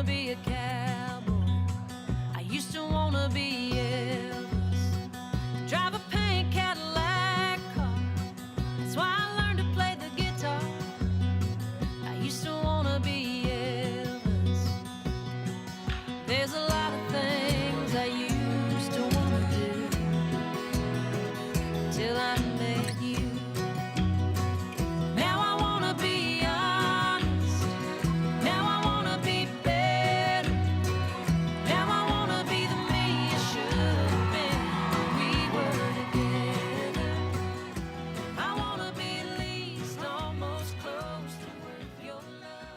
wanna be a cowboy. I used to wanna be Elvis. Drive a pink Cadillac car. That's why I learned to play the guitar. I used to wanna be Elvis. There's a lot of things I used to wanna do till I met you. Now I wanna be honest. Now I wanna be better. Now I wanna be the me I should have been when we were together. I wanna be at least almost close to worth your love.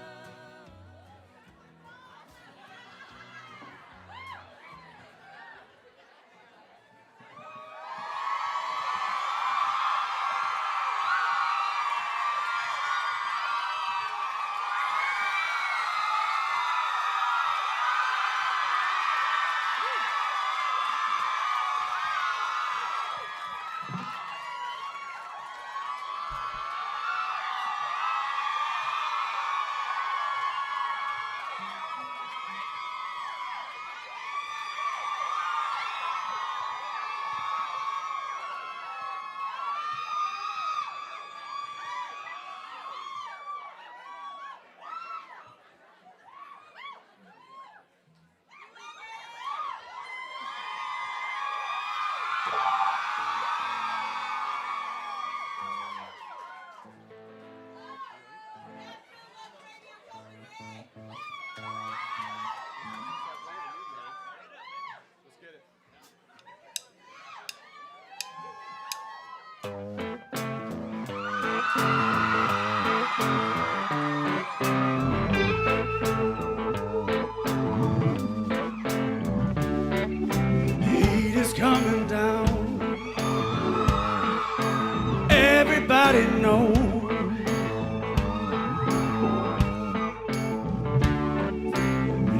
Heat is coming down. Everybody knows.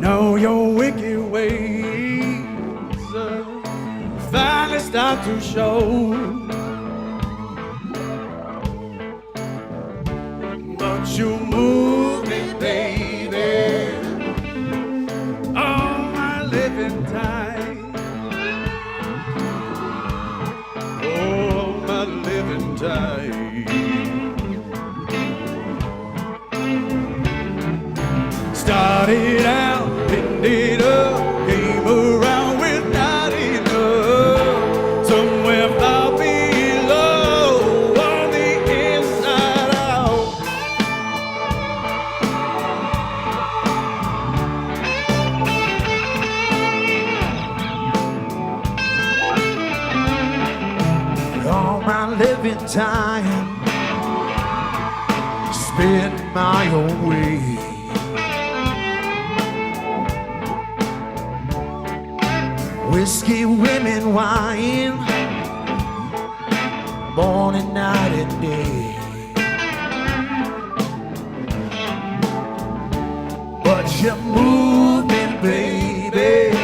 Know your wicked ways finally start to show. But you move me, baby, all my living time. Oh, my living time. Started out, ended up, came around without enough. Somewhere far below, on the inside out. All my living time spent my own way. Whiskey, women, wine, morning, night, and day. But you move me, baby,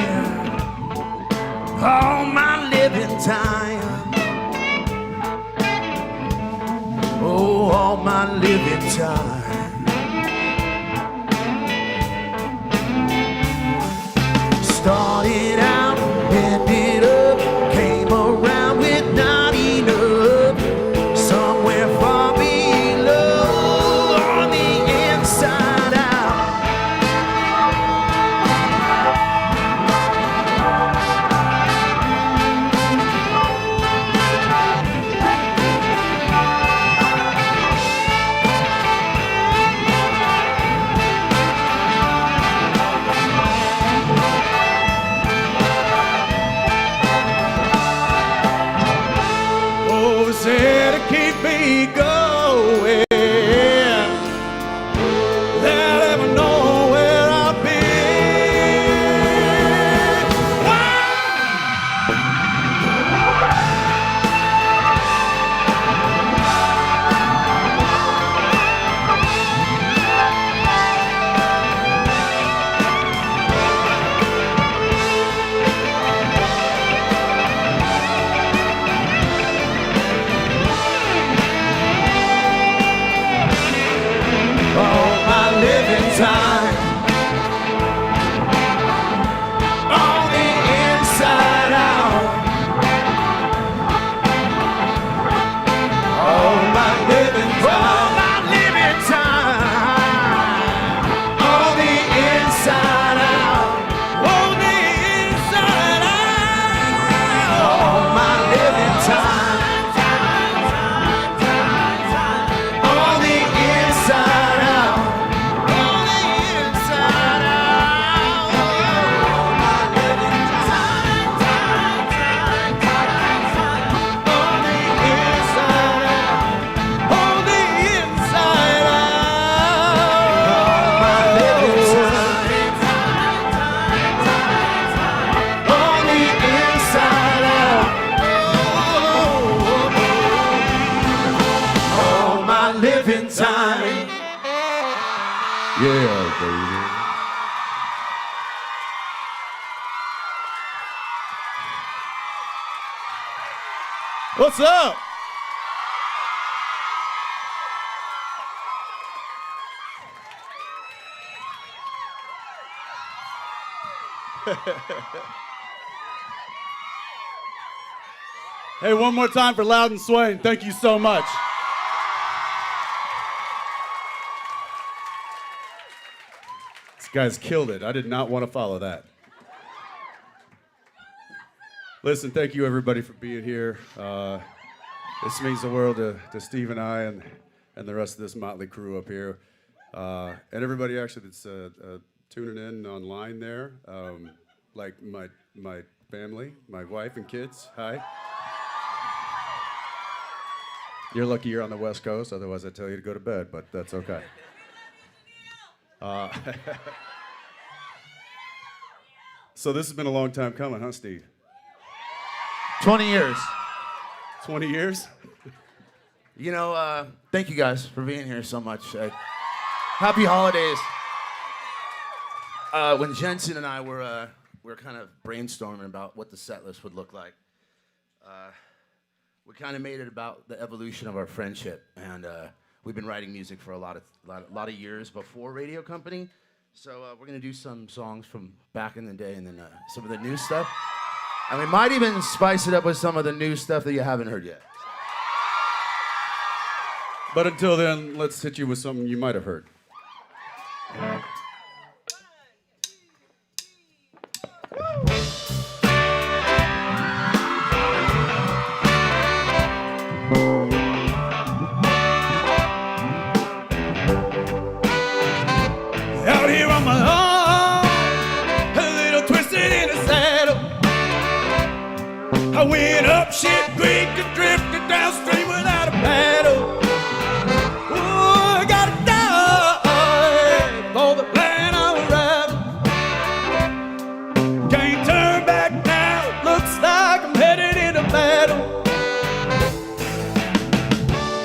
all my living time. Oh, all my living time. Started out, ended up, came around with not enough. Somewhere far below, on the inside out. Yeah, baby. What's up? Hey, one more time for Loudon Swain. Thank you so much. This guy's killed it. I did not want to follow that. Listen, thank you everybody for being here. This means the world to Steve and I and the rest of this motley crew up here. And everybody actually that's tuning in online there, like my family, my wife and kids. Hi. You're lucky you're on the West Coast, otherwise I'd tell you to go to bed, but that's okay. So this has been a long time coming, huh, Steve? 20 years. 20 years? You know, thank you guys for being here so much. Happy holidays. When Jensen and I were kind of brainstorming about what the set list would look like, we kind of made it about the evolution of our friendship, and we've been writing music for a lot of years before Radio Company. So we're gonna do some songs from back in the day, and then some of the new stuff, and we might even spice it up with some of the new stuff that you haven't heard yet. But until then, let's hit you with something you might have heard. Out here on my own, a little twisted in the saddle. I went up shit creek and drifted downstream without a paddle. Oh, I gotta die for the plan I'm riding. Can't turn back now, looks like I'm headed into battle.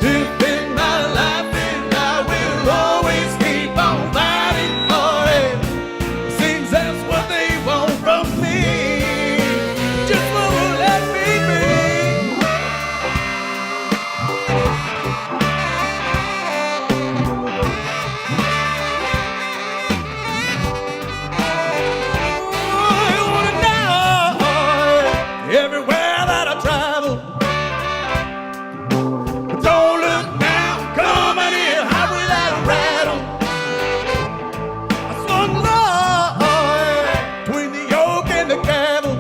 This is my life and I will always keep on fighting for it. Seems that's what they want from me. Just won't let me be. I wanna know everywhere that I travel. Don't look now, coming in hot without a rattle. I swung low between the yoke and the cattle.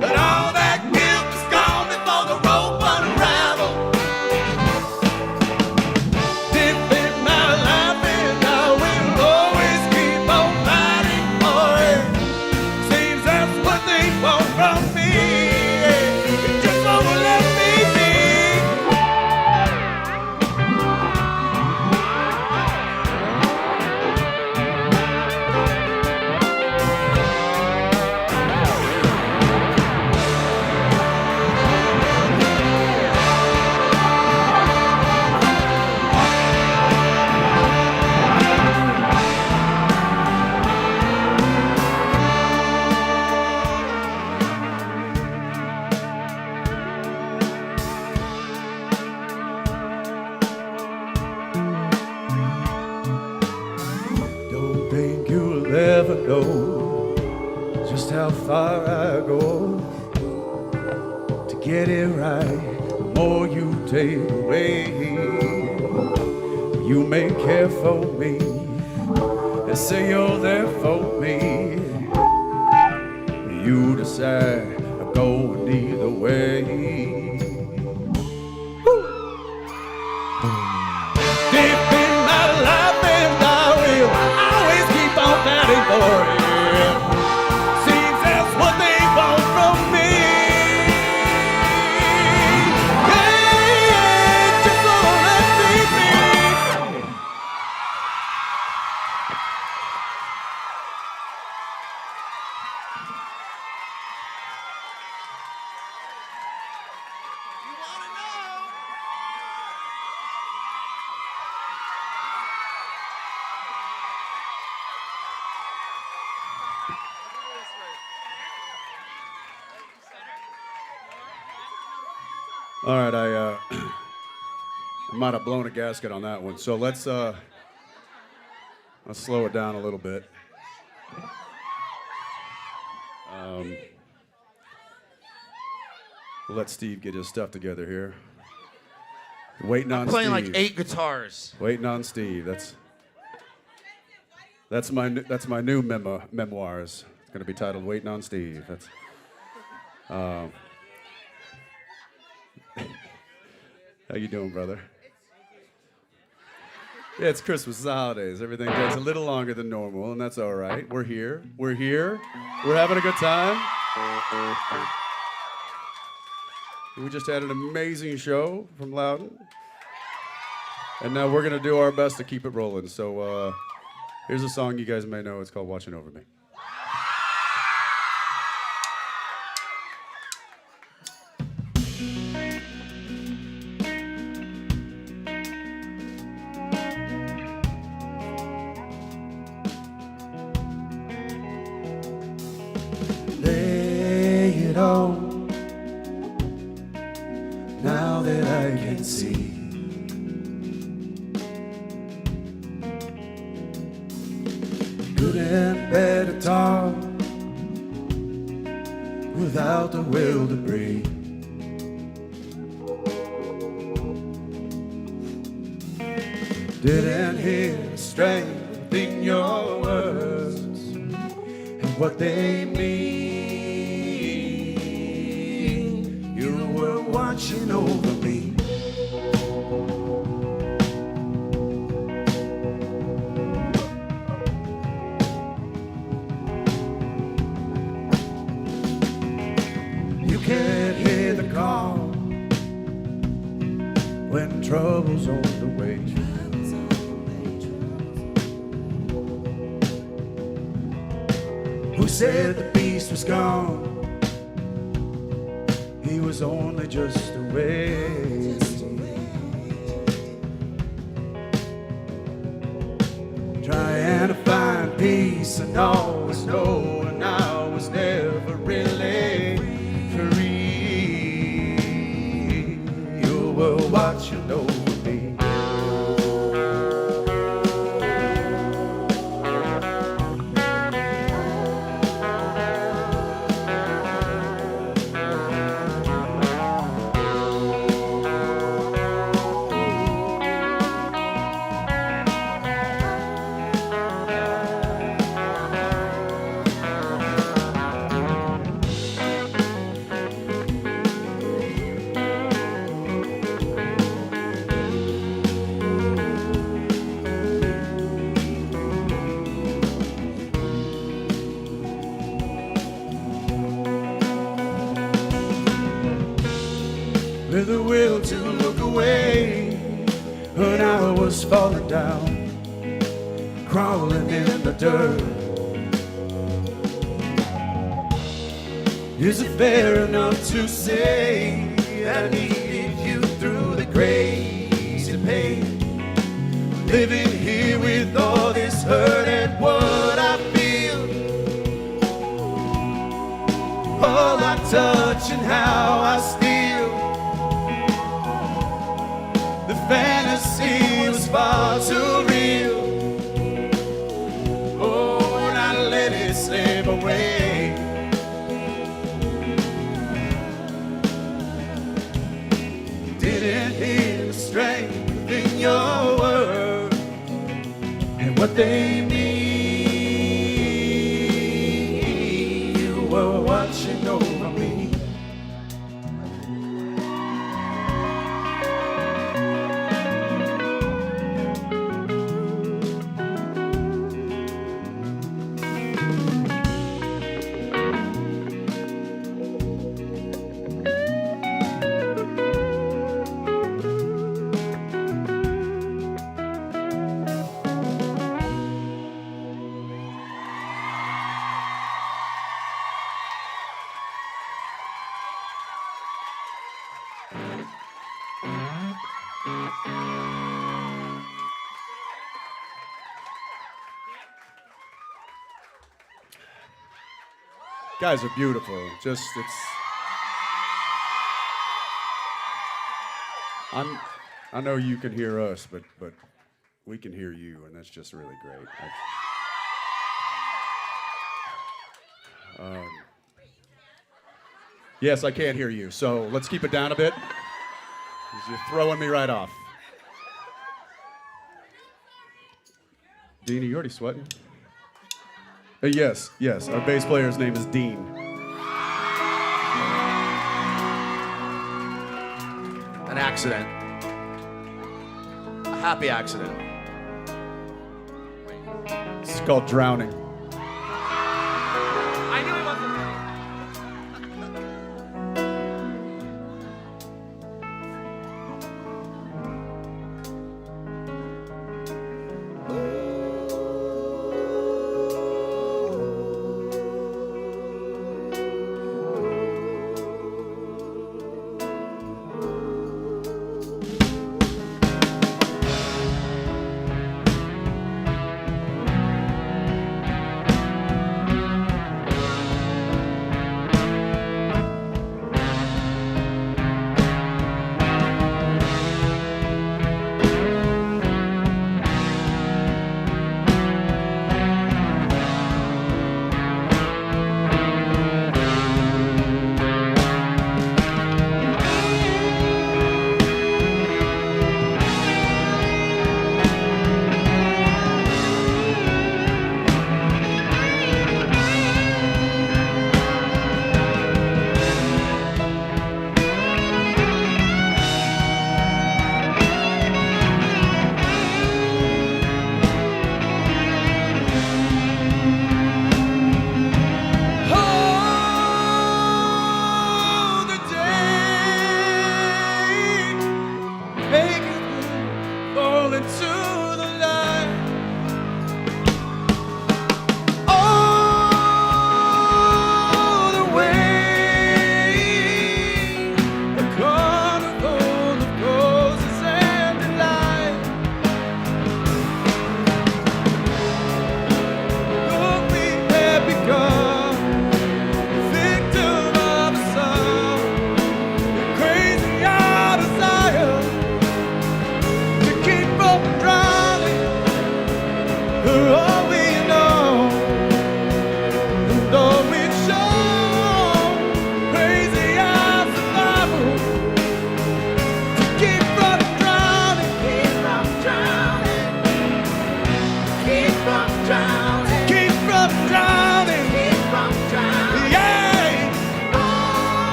But all that guilt is gone before the rope unraveled. Deep in my life and I will always keep on fighting for it. Seems that's what they want from me. It just won't let me be. Don't think you'll ever know just how far I go to get it right. The more you take away, you may care for me and say you're there for me. You decide I'm going either way. Deep in my life and I will always keep on fighting for it. Seems that's what they want from me. Yeah, just don't let me be. All right, I might have blown a gasket on that one. So let's slow it down a little bit. Let Steve get his stuff together here. Waiting on Playing Steve. like 8 guitars. Waiting on Steve. That's my new memoirs. It's going to be titled "Waiting on Steve." That's. How you doing, brother? Yeah, it's Christmas, it's the holidays. Everything takes a little longer than normal, and that's all right. We're here. We're here. We're having a good time. We just had an amazing show from Loudon. And now we're going to do our best to keep it rolling. So here's a song you guys may know. It's called Watching Over Me. Lay it on. Now that I can see, good and bad at all, without the will to breathe. Didn't hear the strength in your words and what they mean. You were watching over me. You can't hear the call when trouble's on the way. Who said the beast was gone? He was only just a way. Trying to find peace and always knowing I was never really free. You were watching over me. With a will to look away when I was falling down, crawling in the dirt. Is it fair enough to say I needed you through the crazy pain? Living here with all this hurt and what I feel, all I touch and how I steal. The fantasy was far too real. Oh, and I let it slip away. Didn't hear the strength in your words and what they mean. You were watching over me. Guys are beautiful. I know you can hear us, but we can hear you, and that's just really great. Yes, I can hear you, so let's keep it down a bit, 'cause you're throwing me right off. Dean, are you already sweating? Yes, our bass player's name is Dean. An accident. A happy accident. It's called drowning. I knew it wasn't.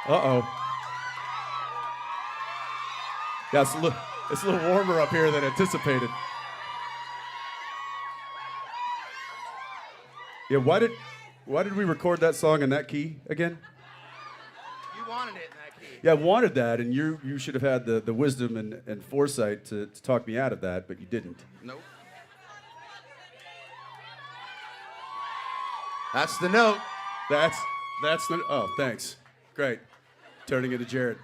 Uh-oh. Yeah, it's a little warmer up here than anticipated. Yeah, why did we record that song in that key again? You wanted it in that key. Yeah, I wanted that, and you should have had the wisdom and foresight to talk me out of that, but you didn't. Nope. That's the note. That's the. Oh, thanks. Great. Turning it to Jared.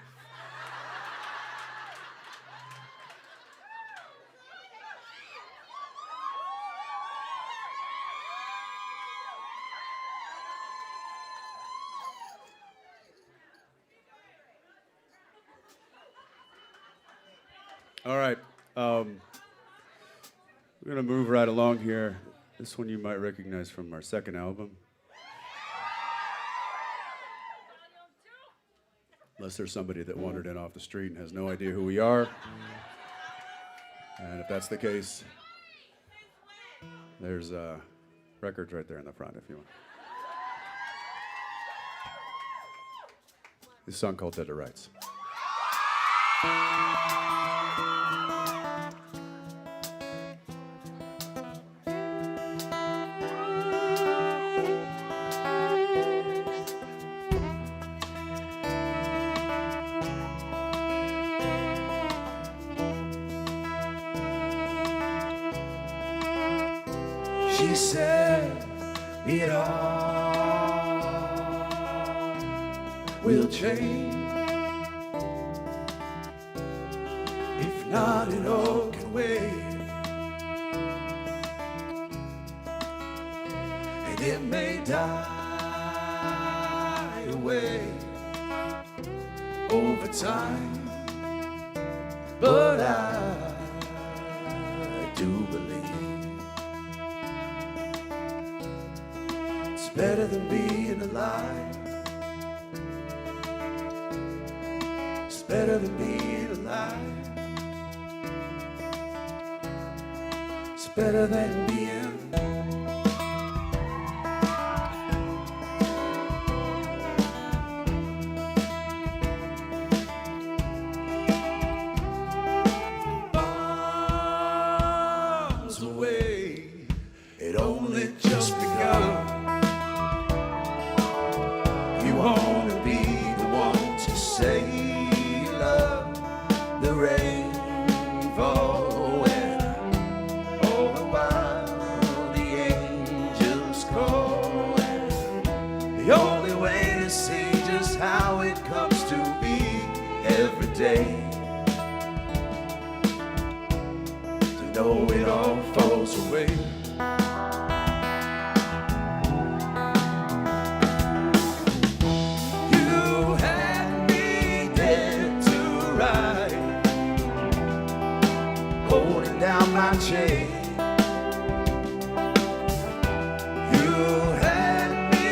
All right. We're going to move right along here. This one you might recognize from our second album. Unless there's somebody that wandered in off the street and has no idea who we are. And if that's the case, there's records right there in the front if you want. This song called Dead to Rights. She said it all will change. If not, it all can wait. And it may die away over time, but I do believe it's better than being alive. It's better than being alive. It's better than being. Miles away, it only just begun. You wanna be the one to say you love the rainbow, and all the while the angels call. And the only way to see just how it comes to be every day, to know it all falls away. You had me dead to right, holding down my chain. You had me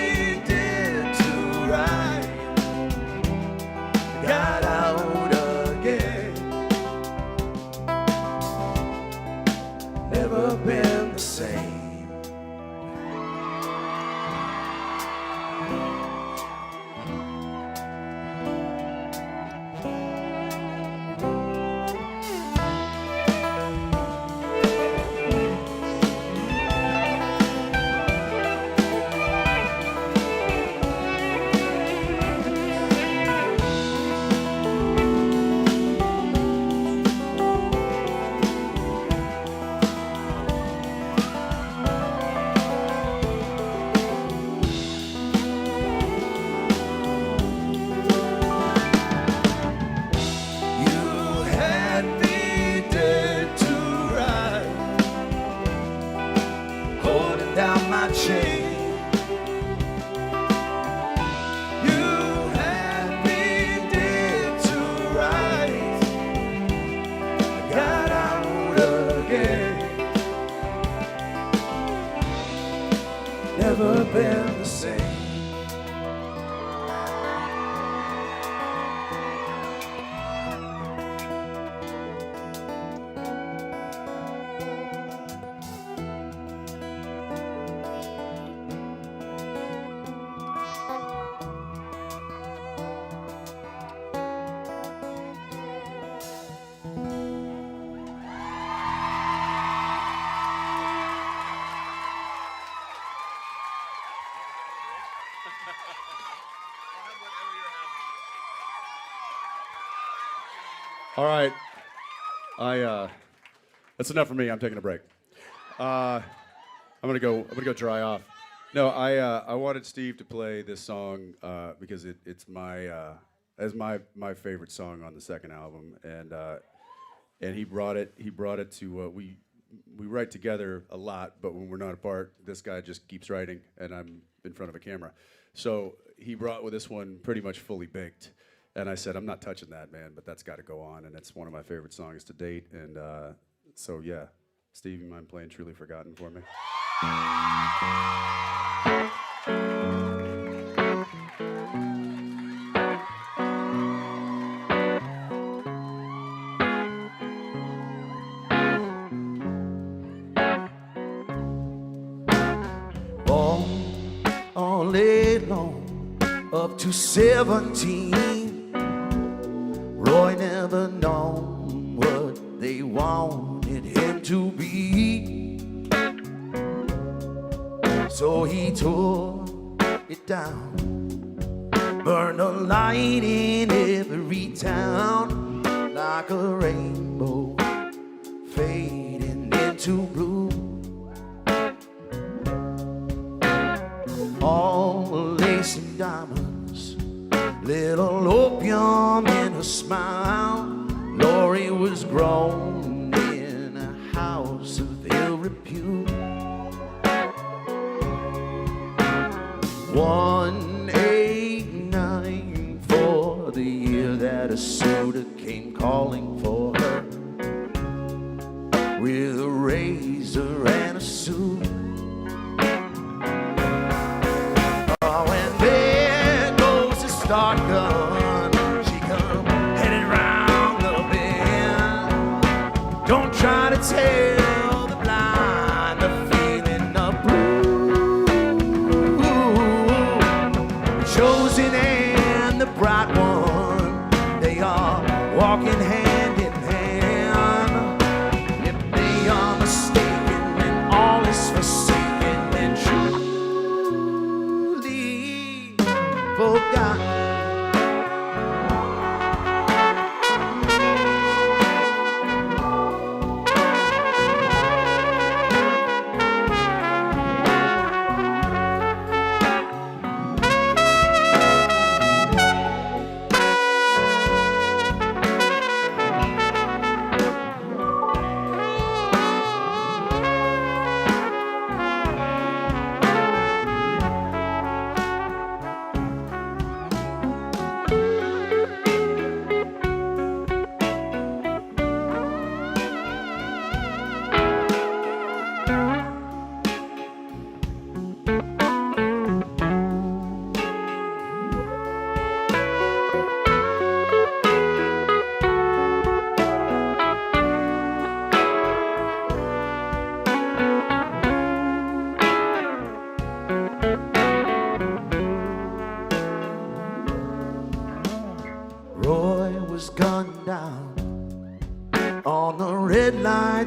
dead to right, got out again. Never been the same. You had me dead to right, holding down my chain. You had me dead to right, I got out again. Never been the same. All right. That's enough for me. I'm taking a break. I'm gonna go dry off. No, I wanted Steve to play this song because it's my favorite song on the second album, and he brought it to we write together a lot, but when we're not apart, this guy just keeps writing, and I'm in front of a camera. So he brought with this one pretty much fully baked, and I said, I'm not touching that, man, but that's got to go on, and it's one of my favorite songs to date, and so yeah, Steve, you mind playing Truly Forgotten for me? All day long, up to 17, Roy never known what they wanted him to be. So he tore it down, burned a light in every town, like a rainbow fading into blue. All lace and diamonds, little opium in her smile. Lori was grown in a house of ill repute. 189 for the year that a suitor came calling for her, with a razor and a suit. Start gun, she come headed round the bend. Don't try to tell the blind the feeling of blue. The chosen and the bright one, they are walking hand in hand. If they are mistaken, then all is forsaken and truly forgotten.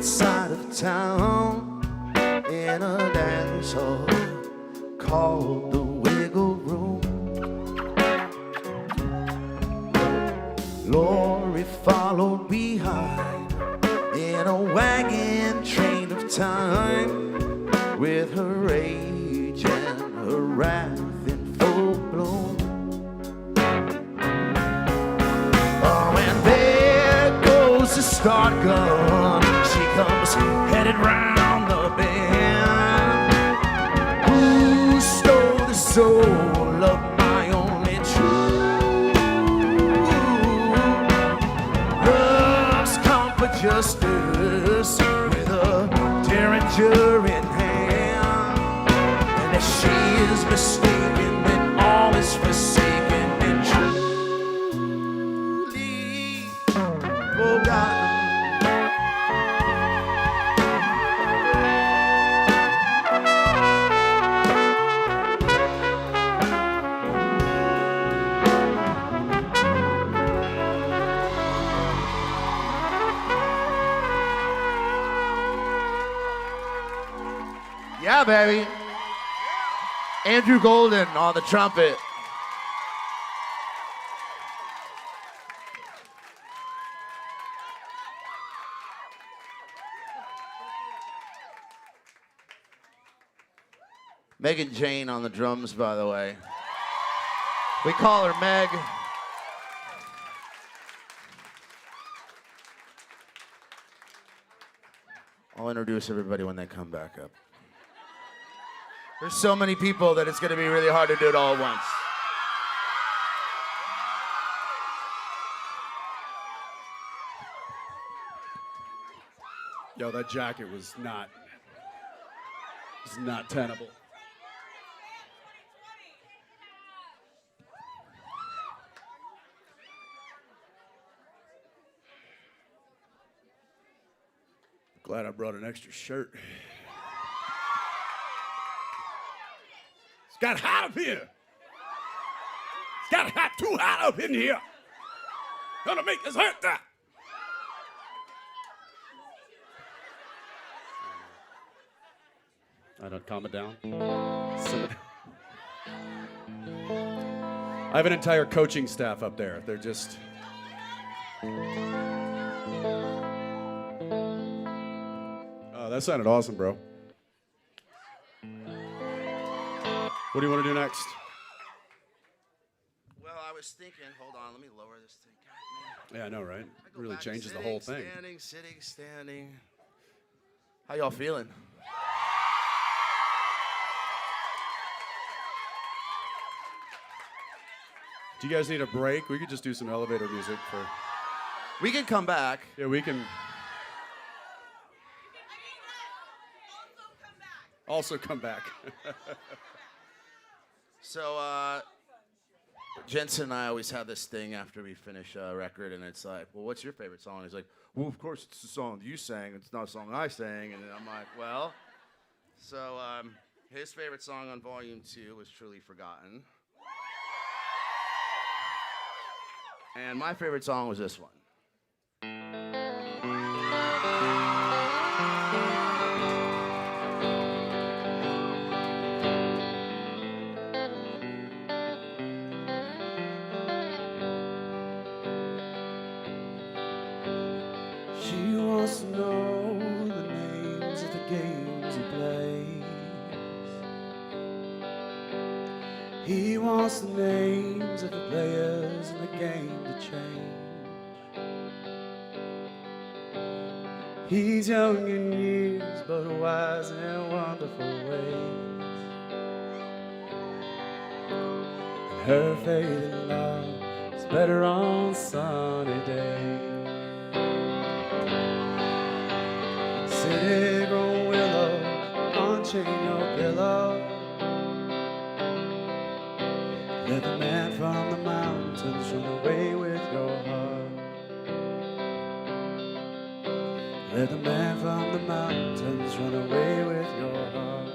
Side of town, in a dance hall called the Wiggle Room. Lori followed behind in a wagon train of time, with her rage and her wrath in full bloom. Oh, and there goes the start gun, comes headed round the bend. Who stole the soul of my only true? Love's come for justice with a derringer in hand. And if she is mistaken, then all is forsaken and truly forgotten. Yeah, baby. Andrew Golden on the trumpet. Megan Jane on the drums, by the way. We call her Meg. I'll introduce everybody when they come back up. There's so many people that it's going to be really hard to do it all at once. Yo, that jacket was not tenable. Glad I brought an extra shirt. It's got hot up here. It's got hot, too hot up in here. Gonna make this hurt that. I don't calm it down. I have an entire coaching staff up there. They're just. That sounded awesome, bro. What do you want to do next? Well, I was thinking, hold on, let me lower this thing. God, Yeah, I know, right? I go Really back changes the sitting, whole thing. Standing. How y'all feeling? Do you guys need a break? We could just do some elevator music for. We can come back. Yeah, we can. Also come back. So, Jensen and I always have this thing after we finish a record, and it's like, well, what's your favorite song? And he's like, well, of course, it's the song you sang. It's not a song I sang. And I'm like, well. So, his favorite song on Volume 2 was Truly Forgotten. And my favorite song was this one. She wants to know the names of the games he plays. He wants the names of the players in the game to change. He's young in years, but wise in wonderful ways. And her faith in love is better on sunny days. City grown willow, unchain your pillow. Let the man from the mountains run away with your heart. Let the man from the mountains run away with your heart.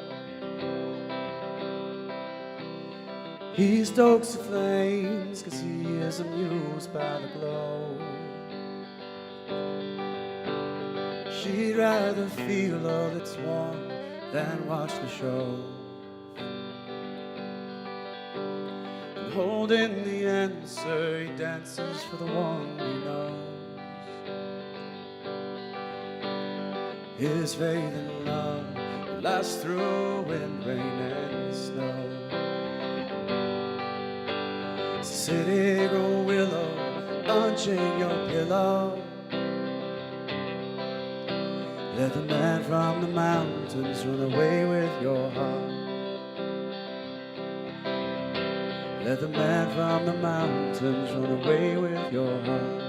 He stokes the flames 'cause he is amused by the glow. She'd rather feel all its warmth than watch the show. And holding the answer, he dances for the one he knows. His faith in love lasts through wind, rain, and snow. City grown willow, unchain your pillow. Let the man from the mountains run away with your heart. Let the man from the mountains run away with your heart.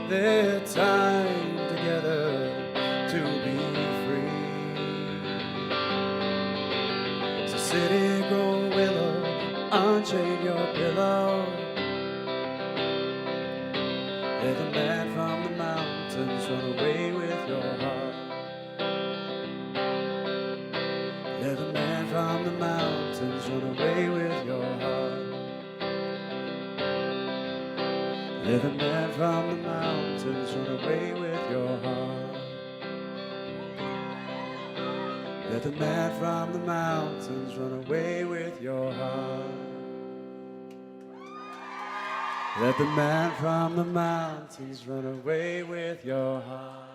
Their time together to be free. So city grown willow, chain your pillow. Let the man from the mountains run away with your heart. Let the man from the mountains run away with your heart. Let the man from the mountains run away with your heart. Let the man from the mountains run away with your heart. Let the man from the mountains run away with your heart.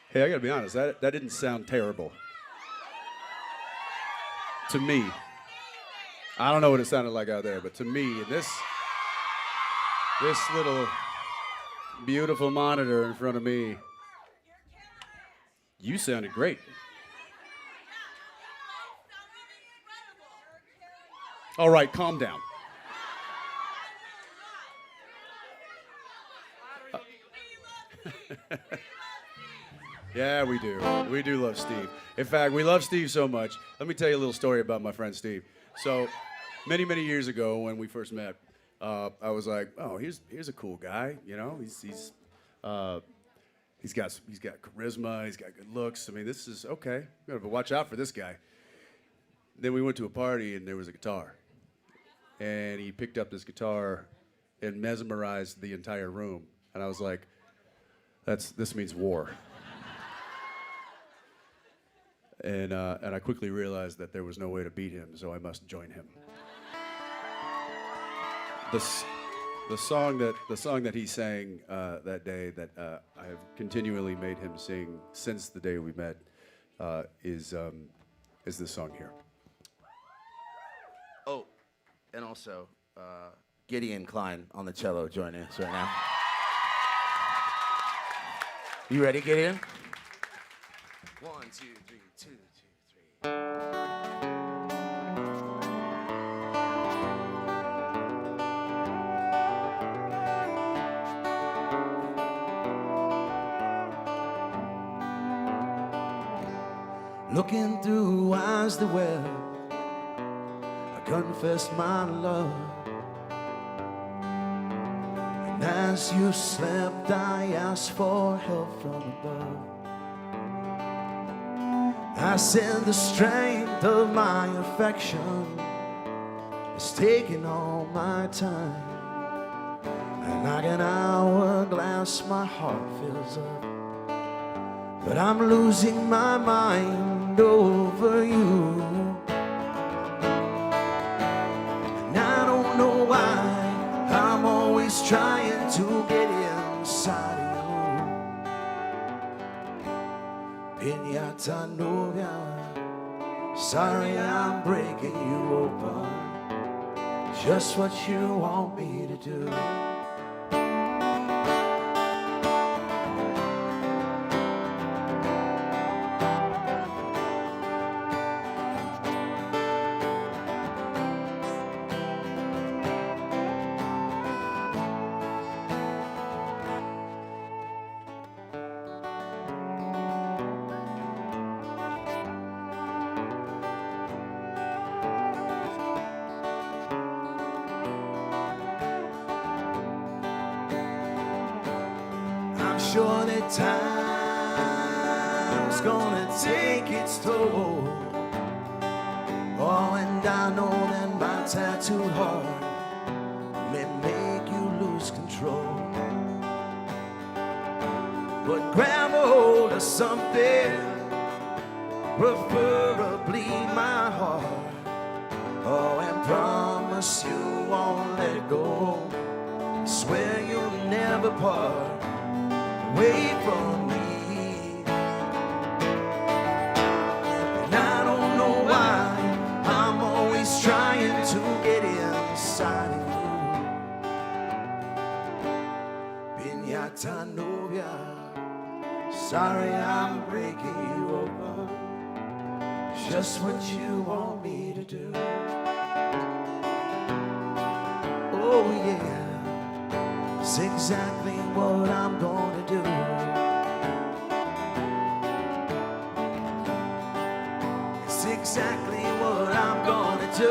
Hey, I gotta be honest, that didn't sound terrible. To me. I don't know what it sounded like out there, but to me, this little beautiful monitor in front of me, you sounded great. All right, calm down. Yeah, we do. We do love Steve. In fact, we love Steve so much. Let me tell you a little story about my friend Steve. So, many, many years ago when we first met, I was like, oh, here's a cool guy. You know, he's got charisma. He's got good looks. I mean, this is okay. We gotta watch out for this guy. Then we went to a party and there was a guitar, and he picked up this guitar and mesmerized the entire room. And I was like, this means war. And I quickly realized that there was no way to beat him, so I must join him. The song that he sang that day that I have continually made him sing since the day we met is this song here. Oh, and also Gideon Klein on the cello joining us right now. You ready, Gideon? 1, 2, 3, 2, 2, 3. Looking through eyes that well, I confessed my love. And as you slept, I asked for help from above. I said the strength of my affection is taking all my time. And like an hourglass, my heart fills up. But I'm losing my mind over you. And I don't know why I'm always trying to get inside of you. Piñata novia, sorry I'm breaking you open. Just what you want me to do. Sure that time's gonna take its toll. Oh, and I know that my tattooed heart may make you lose control. But grab a hold of something, preferably my heart. Oh, and promise you won't let it go. I swear you'll never part away from me. And I don't know why I'm always trying to get inside of you. Piñata novia, sorry I'm breaking you open. Just what you want me to do. It's exactly what I'm gonna do. It's exactly what I'm gonna do.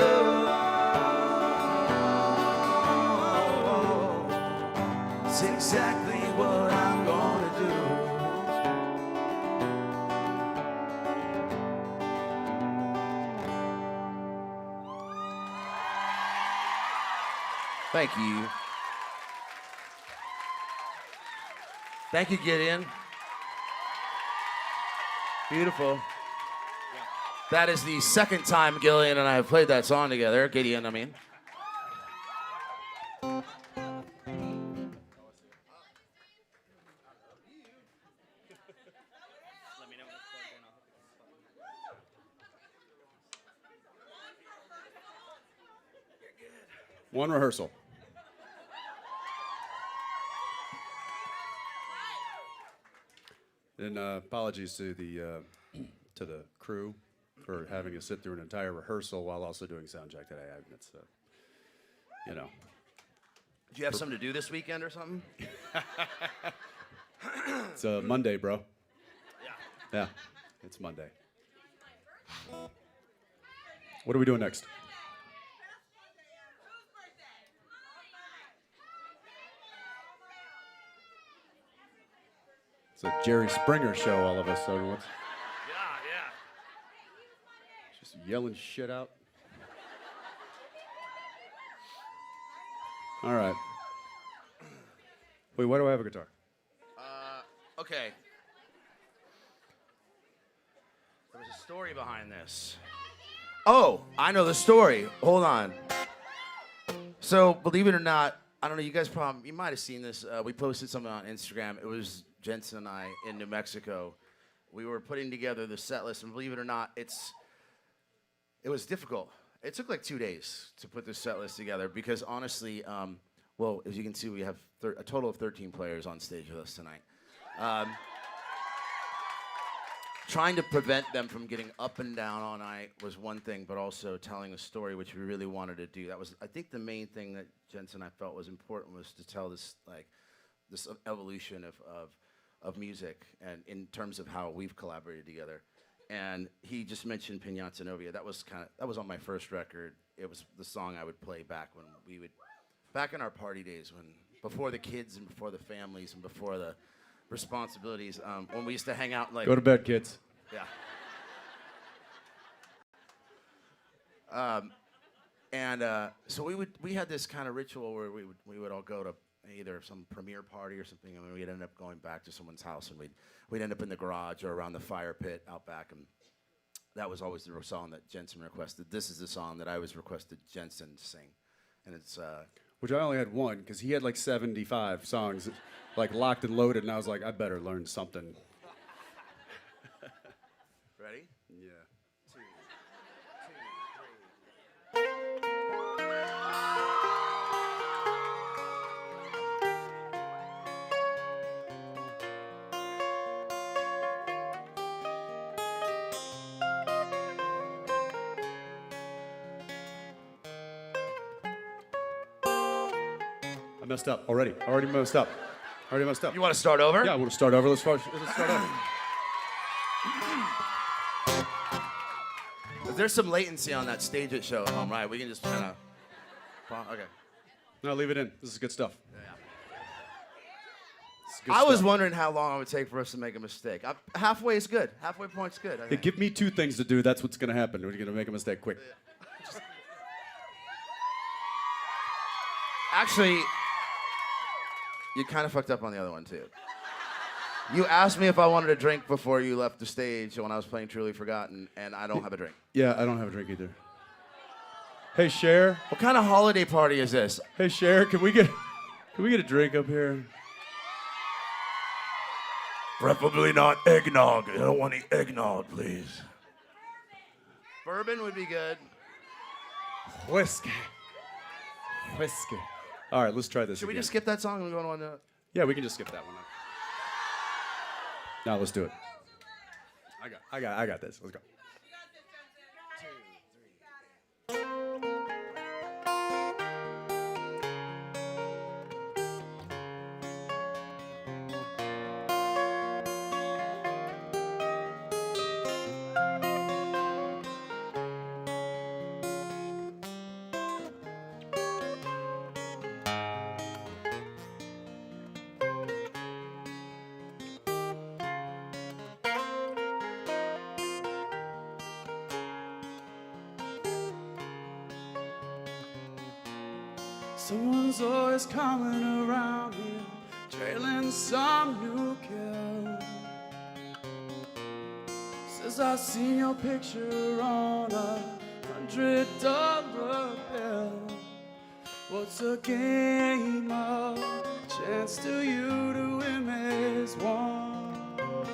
It's exactly what I'm gonna do. Thank you. Thank you, Gideon. Beautiful. That is the second time Gillian and I have played that song together. Gideon, I mean. One rehearsal. And apologies to the crew for having to sit through an entire rehearsal while also doing sound check today. It's you know. Do you have something to do this weekend or something? It's Monday, bro. Yeah, it's Monday. What are we doing next? It's a Jerry Springer show, all of us. So what's Yeah. just yelling shit out? All right. Wait, why do I have a guitar? Okay. There was a story behind this. Oh, I know the story. Hold on. So, believe it or not, I don't know, you guys you might have seen this. We posted something on Instagram. It was Jensen and I in New Mexico. We were putting together the set list, and believe it or not, it was difficult. It took like 2 days to put this set list together because honestly, well, as you can see, we have a total of 13 players on stage with us tonight. Trying to prevent them from getting up and down all night was one thing, but also telling a story, which we really wanted to do. That was, I think, the main thing that Jensen and I felt was important was to tell this evolution of music and in terms of how we've collaborated together. And he just mentioned Piñata Novia. That was on my first record. It was the song I would play back in our party days, before the kids and before the families and before the responsibilities, when we used to hang out like... Go to bed, kids. Yeah. So we had this kind of ritual where we would all go to either some premiere party or something, and we'd end up going back to someone's house, and we'd end up in the garage or around the fire pit out back, and that was always the song that Jensen requested. This is the song that I was requested Jensen to sing, and it's... Which I only had one, because he had like 75 songs, like locked and loaded, and I was like, I better learn something. Ready? Yeah. I messed up already. Already messed up. You want to start over? Yeah, we'll start over. Let's start over. There's some latency on that stage at show at home, right? We can just kind of... Okay. No, leave it in. This is good stuff. I was wondering how long it would take for us to make a mistake. Halfway is good. Halfway point's good, I Hey, think. give me 2 things to do. That's what's going to happen. We're going to make a mistake quick. Actually, you kind of fucked up on the other one, too. You asked me if I wanted a drink before you left the stage when I was playing Truly Forgotten, and I don't have a drink. Yeah, I don't have a drink either. Hey, Cher. What kind of holiday party is this? Hey, Cher, can we get a drink up here? Preferably not eggnog. I don't want any eggnog, please. Bourbon would be good. Whiskey. All right, let's try this Should we again. just skip that song and go on to... Yeah, we can just skip that one. Now let's do it. I got this. Let's go. Someone's always coming around here, trailing some new kill. Says I seen your picture on $100 bill. What's a game of chance to you to win is one of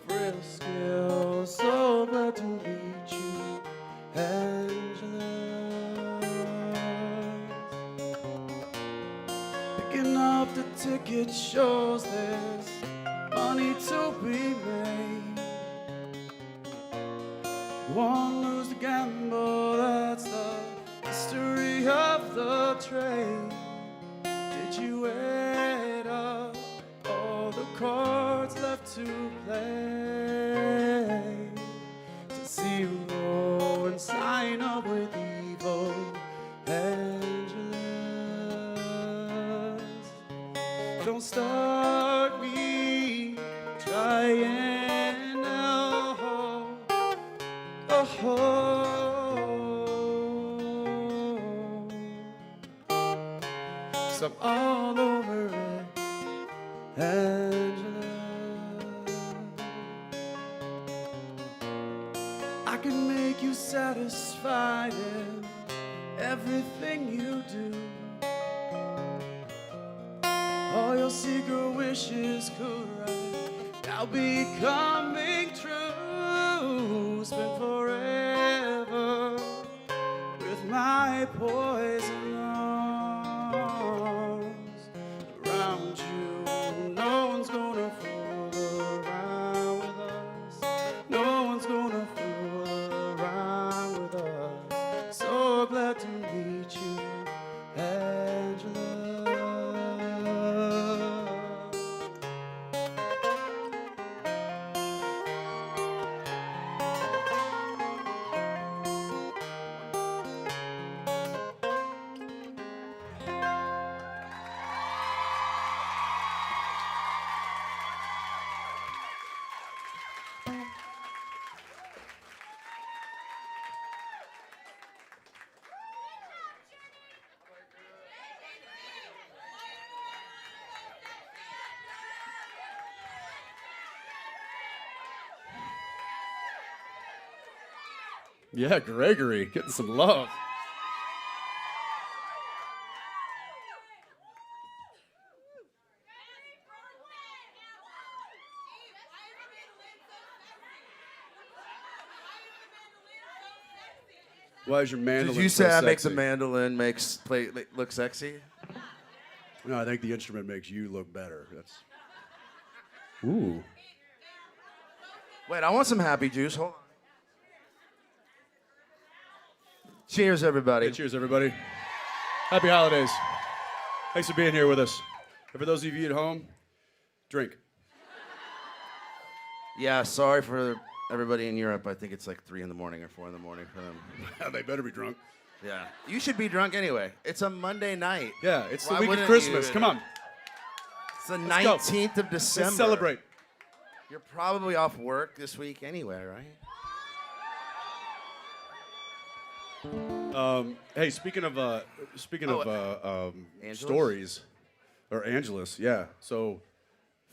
real skill. So glad to meet you, Angela. Picking up the ticket shows there's money to be made. One lose the gamble, that's the history of the trade. Did you add up all the cards left to play? To see you go and sign up with vivo, Angeles. Don't start me trying now. Oh. I'm all over it, Angela. I can make you satisfied in everything you do. All your secret wishes could right now be coming true. Spend forever with my poison arms around you. No one's gonna fool around with us. No one's gonna fool around with us. So glad to meet you, Angela. Yeah, Gregory, getting some love. Why is your mandolin Did you say so I make the sexy? mandolin look sexy? No, I think the instrument makes you look better. That's. Ooh. Wait, I want some happy juice. Hold on. Cheers, everybody. Hey, cheers, everybody. Happy holidays. Thanks for being here with us. And for those of you at home, drink. Yeah, sorry for everybody in Europe. I think it's like 3 in the morning or 4 in the morning for them. They better be drunk. Yeah. You should be drunk anyway. It's a Monday night. Yeah, it's the Why week of wouldn't Christmas. you? Come on. It's the Let's go. 19th of December. Let's celebrate. You're probably off work this week anyway, right? Hey, speaking of Angeles? stories, or Angeles, yeah. So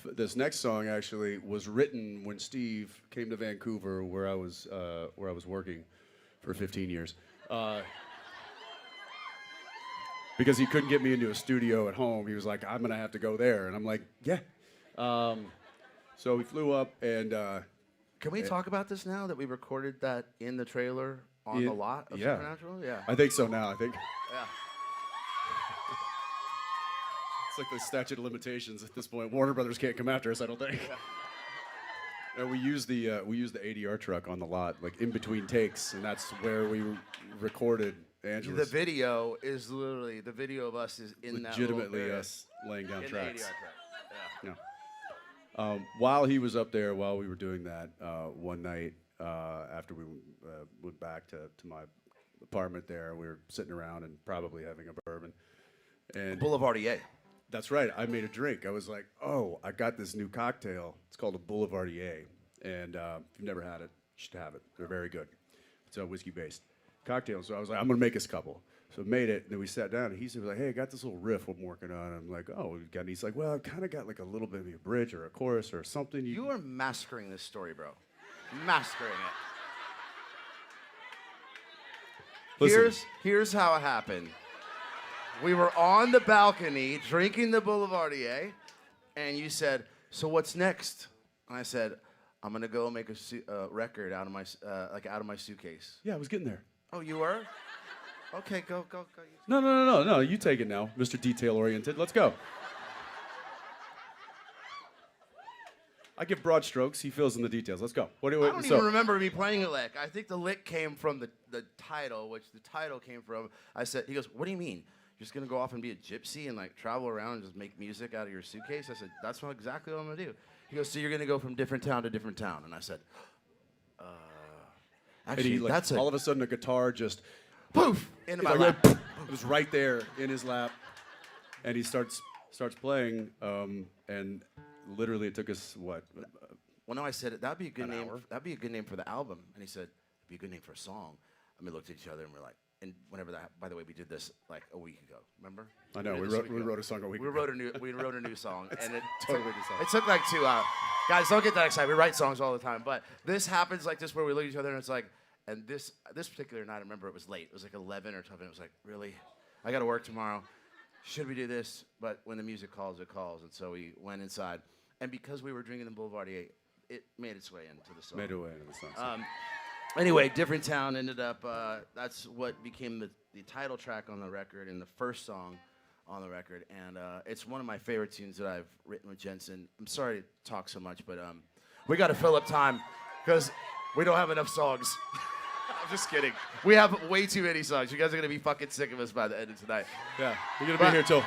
this next song actually was written when Steve came to Vancouver, where I was working for 15 years, because he couldn't get me into a studio at home. He was like, "I'm gonna have to go there," and I'm like, "Yeah." So we flew up and. Can we talk about this now that we recorded that in the trailer on Yeah, the lot of yeah. Supernatural? Yeah. I think so now. I think Yeah. it's like the statute of limitations at this point. Warner Brothers can't come after us, I don't think. And we used the ADR truck on the lot, like in between takes, and that's where we recorded Angeles. The video is literally the video of us is in Legitimately that little us laying down in tracks. the ADR track. Yeah. Yeah. While he was up there, while we were doing that, one night after we went back to my apartment there, we were sitting around and probably having a bourbon. And Boulevardier. that's right. I made a drink. I was like, oh, I got this new cocktail. It's called a Boulevardier. And if you've never had it, you should have it. They're very good. It's a whiskey-based cocktail. So I was like, I'm going to make us a couple. So made it, and then we sat down, and he's like, hey, I got this little riff I'm working on. I'm like, oh, and he's like, well, I've kind of got like a little bit of a bridge or a chorus or something. You are massacring this story, bro. Massacring it. Listen. Here's how it happened. We were on the balcony drinking the Boulevardier, and you said, so what's next? And I said, I'm gonna go make a record out of my suitcase. Yeah, I was getting there. Oh, you were? Okay, go. No. You take it now, Mr. Detail-oriented. Let's go. I give broad strokes. He fills in the details. Let's go. I don't even remember me playing a lick. I think the lick came from the title, which the title came from. He goes, what do you mean? You're just gonna go off and be a gypsy and like travel around and just make music out of your suitcase? I said, that's not exactly what I'm gonna do. He goes, so you're gonna go from different town to different town? And I said, actually, that's all of a sudden a guitar just poof into my like, lap. It was right there in his lap, and he starts playing, and literally it took us what? Well, no, I said that'd be a good An name. hour? That'd be a good name for the album. And he said, it'd be a good name for a song. And we looked at each other and we're like, and whenever that. By the way, we did this like a week ago. Remember? I know we wrote a song a week ago. We wrote a new song, and it totally new song. It took like 2 hours. Guys, don't get that excited. We write songs all the time, but this happens like this where we look at each other and it's like, and this particular night, I remember it was late. It was like 11 or 12, and it was like, really? I got to work tomorrow. Should we do this? But when the music calls, it calls, and so we went inside, and because we were drinking the Boulevardier, it made its way into the song. Made it way into the song. Anyway, different town ended up. That's what became the title track on the record and the first song on the record, and it's one of my favorite tunes that I've written with Jensen. I'm sorry to talk so much, but we got to fill up time because we don't have enough songs. I'm just kidding. We have way too many songs. You guys are gonna be fucking sick of us by the end of tonight. Yeah, you're gonna be here till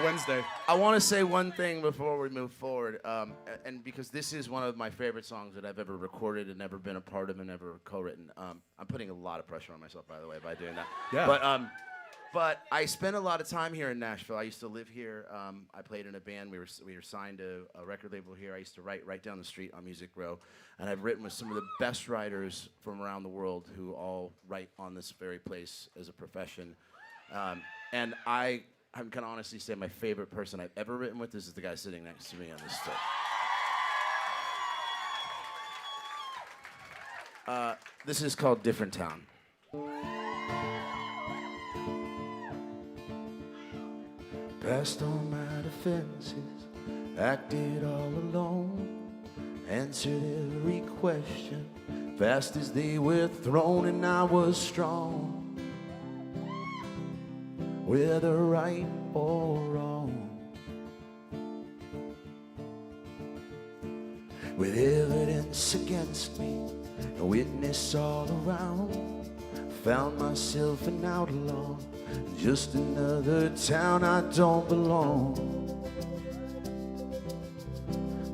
Wednesday. I want to say one thing before we move forward, and because this is one of my favorite songs that I've ever recorded and ever been a part of and ever co-written. I'm putting a lot of pressure on myself, by the way, by doing that. Yeah. But I spent a lot of time here in Nashville. I used to live here. I played in a band. We were signed to a record label here. I used to write right down the street on Music Row. And I've written with some of the best writers from around the world who all write on this very place as a profession. And I'm going to honestly say my favorite person I've ever written with is the guy sitting next to me on this stage. This is called Different Town. Passed all my defenses, acted all alone, answered every question fast as they were thrown, and I was strong, whether right or wrong, with evidence against me, a witness all around, found myself an outlaw, just another town I don't belong.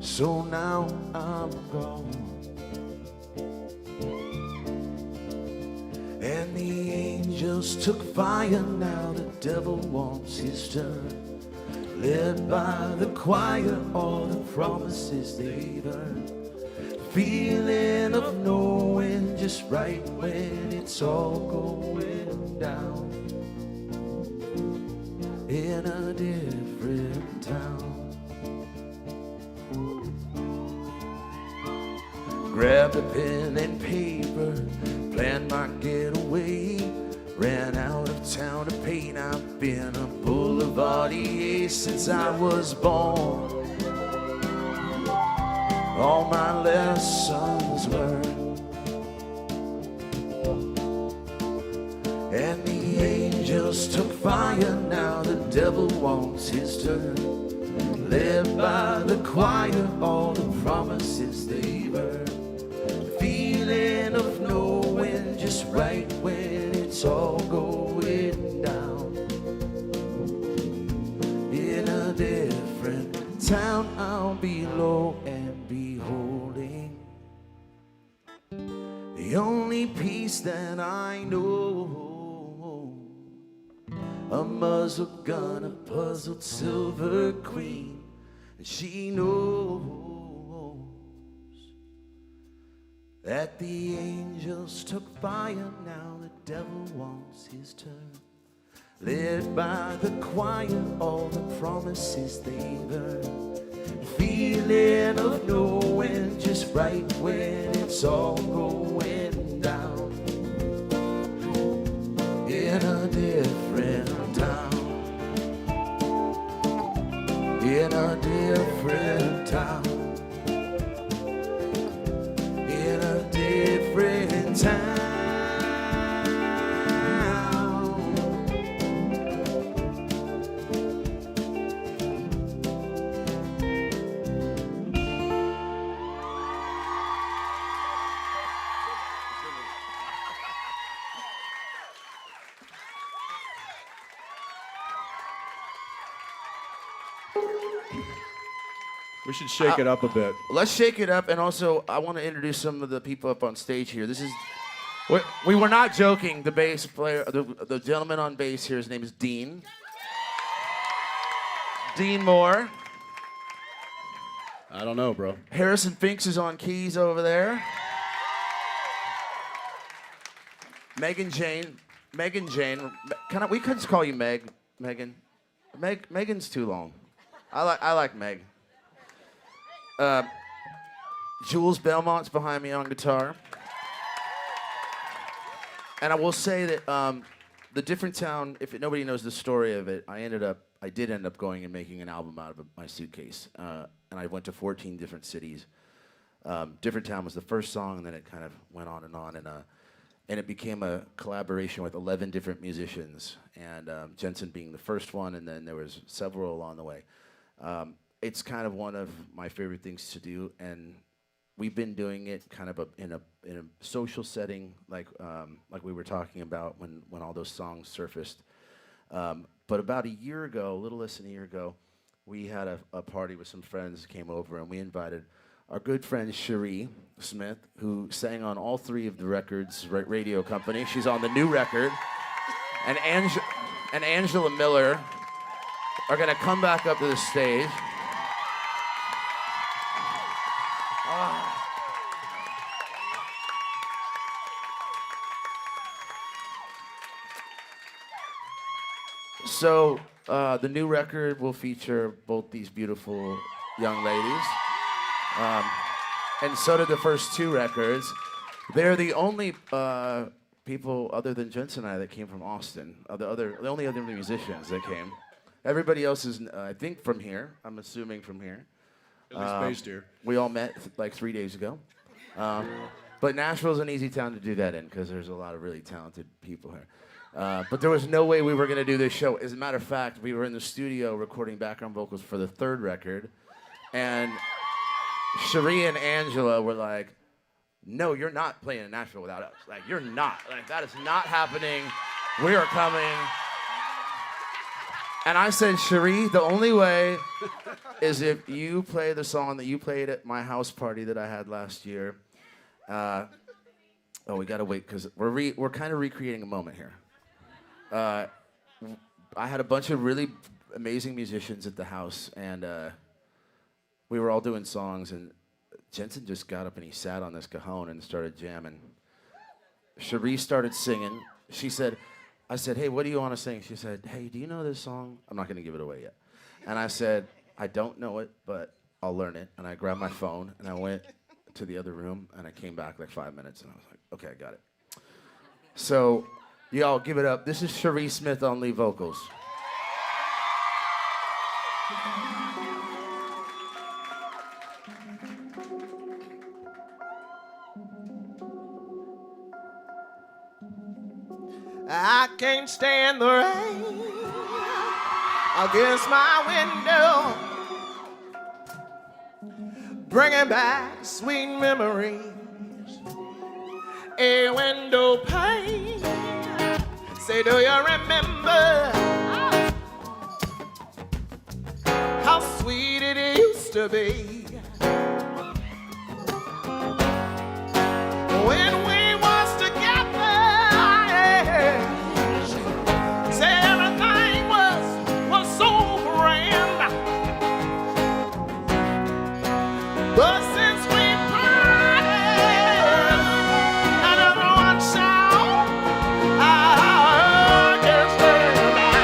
So now I'm gone, and the angels took fire. Now the devil wants his turn, led by the choir, all the promises they've earned, feeling of knowing just right when it's all going down in a different town. Grabbed a pen and paper, planned my getaway, ran out of town to paint. I've been a Boulevardier since I was born. All my lessons learned, and the angels took fire. Now the devil wants his turn, led by the choir, all the promises they've earned, feeling of knowing just right when it's all going down in a different town. I'll be low and beholding the only peace that I know, a muzzle gun, a puzzled silver queen, and she knows that the angels took fire. Now the devil wants his turn, led by the choir, all the promises they've earned. Feeling of knowing just right when it's all going down. In a different town. In a different town. In a different town. We should shake it up a bit. Let's shake it up, and also I want to introduce some of the people up on stage here. This is, we were not joking. The bass player, the gentleman on bass here, his name is Dean. Dean Moore. I don't know, bro. Harrison Finks is on keys over there. Megan Jane. We could just call you Megan. Megan's too long. I like Meg. Jules Belmont's behind me on guitar. And I will say that the Different Town, if nobody knows the story of it, I did end up going and making an album out of my suitcase. And I went to 14 different cities. Different Town was the first song, and then it kind of went on. And it became a collaboration with 11 different musicians, and Jensen being the first one, and then there was several along the way. It's kind of one of my favorite things to do, and we've been doing it kind of in a social setting, like we were talking about when all those songs surfaced. But about a year ago, a little less than a year ago, we had a party with some friends that came over, and we invited our good friend Cherie Smith, who sang on all 3 of the records, radio company. She's on the new record, and Angela Miller are gonna come back up to the stage. So the new record will feature both these beautiful young ladies. And so did the first 2 records. They're the only people other than Jensen and I that came from Austin. The only other musicians that came. Everybody else is, I think, from here. I'm assuming from here. At least based here. We all met like 3 days ago. But Nashville's an easy town to do that in because there's a lot of really talented people here. But there was no way we were going to do this show. As a matter of fact, we were in the studio recording background vocals for the 3rd record. And Cherie and Angela were like, no, you're not playing in Nashville without us. Like, you're not. Like, that is not happening. We are coming. And I said, Cherie, the only way is if you play the song that you played at my house party that I had last year. We got to wait because we're kind of recreating a moment here. I had a bunch of really amazing musicians at the house, and we were all doing songs, and Jensen just got up and he sat on this cajon and started jamming. Cherie started singing. I said, hey, what do you want to sing? She said, hey, do you know this song? I'm not going to give it away yet. And I said, I don't know it, but I'll learn it. And I grabbed my phone, and I went to the other room, and I came back like 5 minutes, and I was like, okay, I got it. So, y'all give it up. This is Cherie Smith on lead vocals. I can't stand the rain against my window, bringing back sweet memories. A window pane. Say, do you remember how sweet it used to be when we was together? Say everything was so grand, but since we parted and everyone saw, I can't stand it.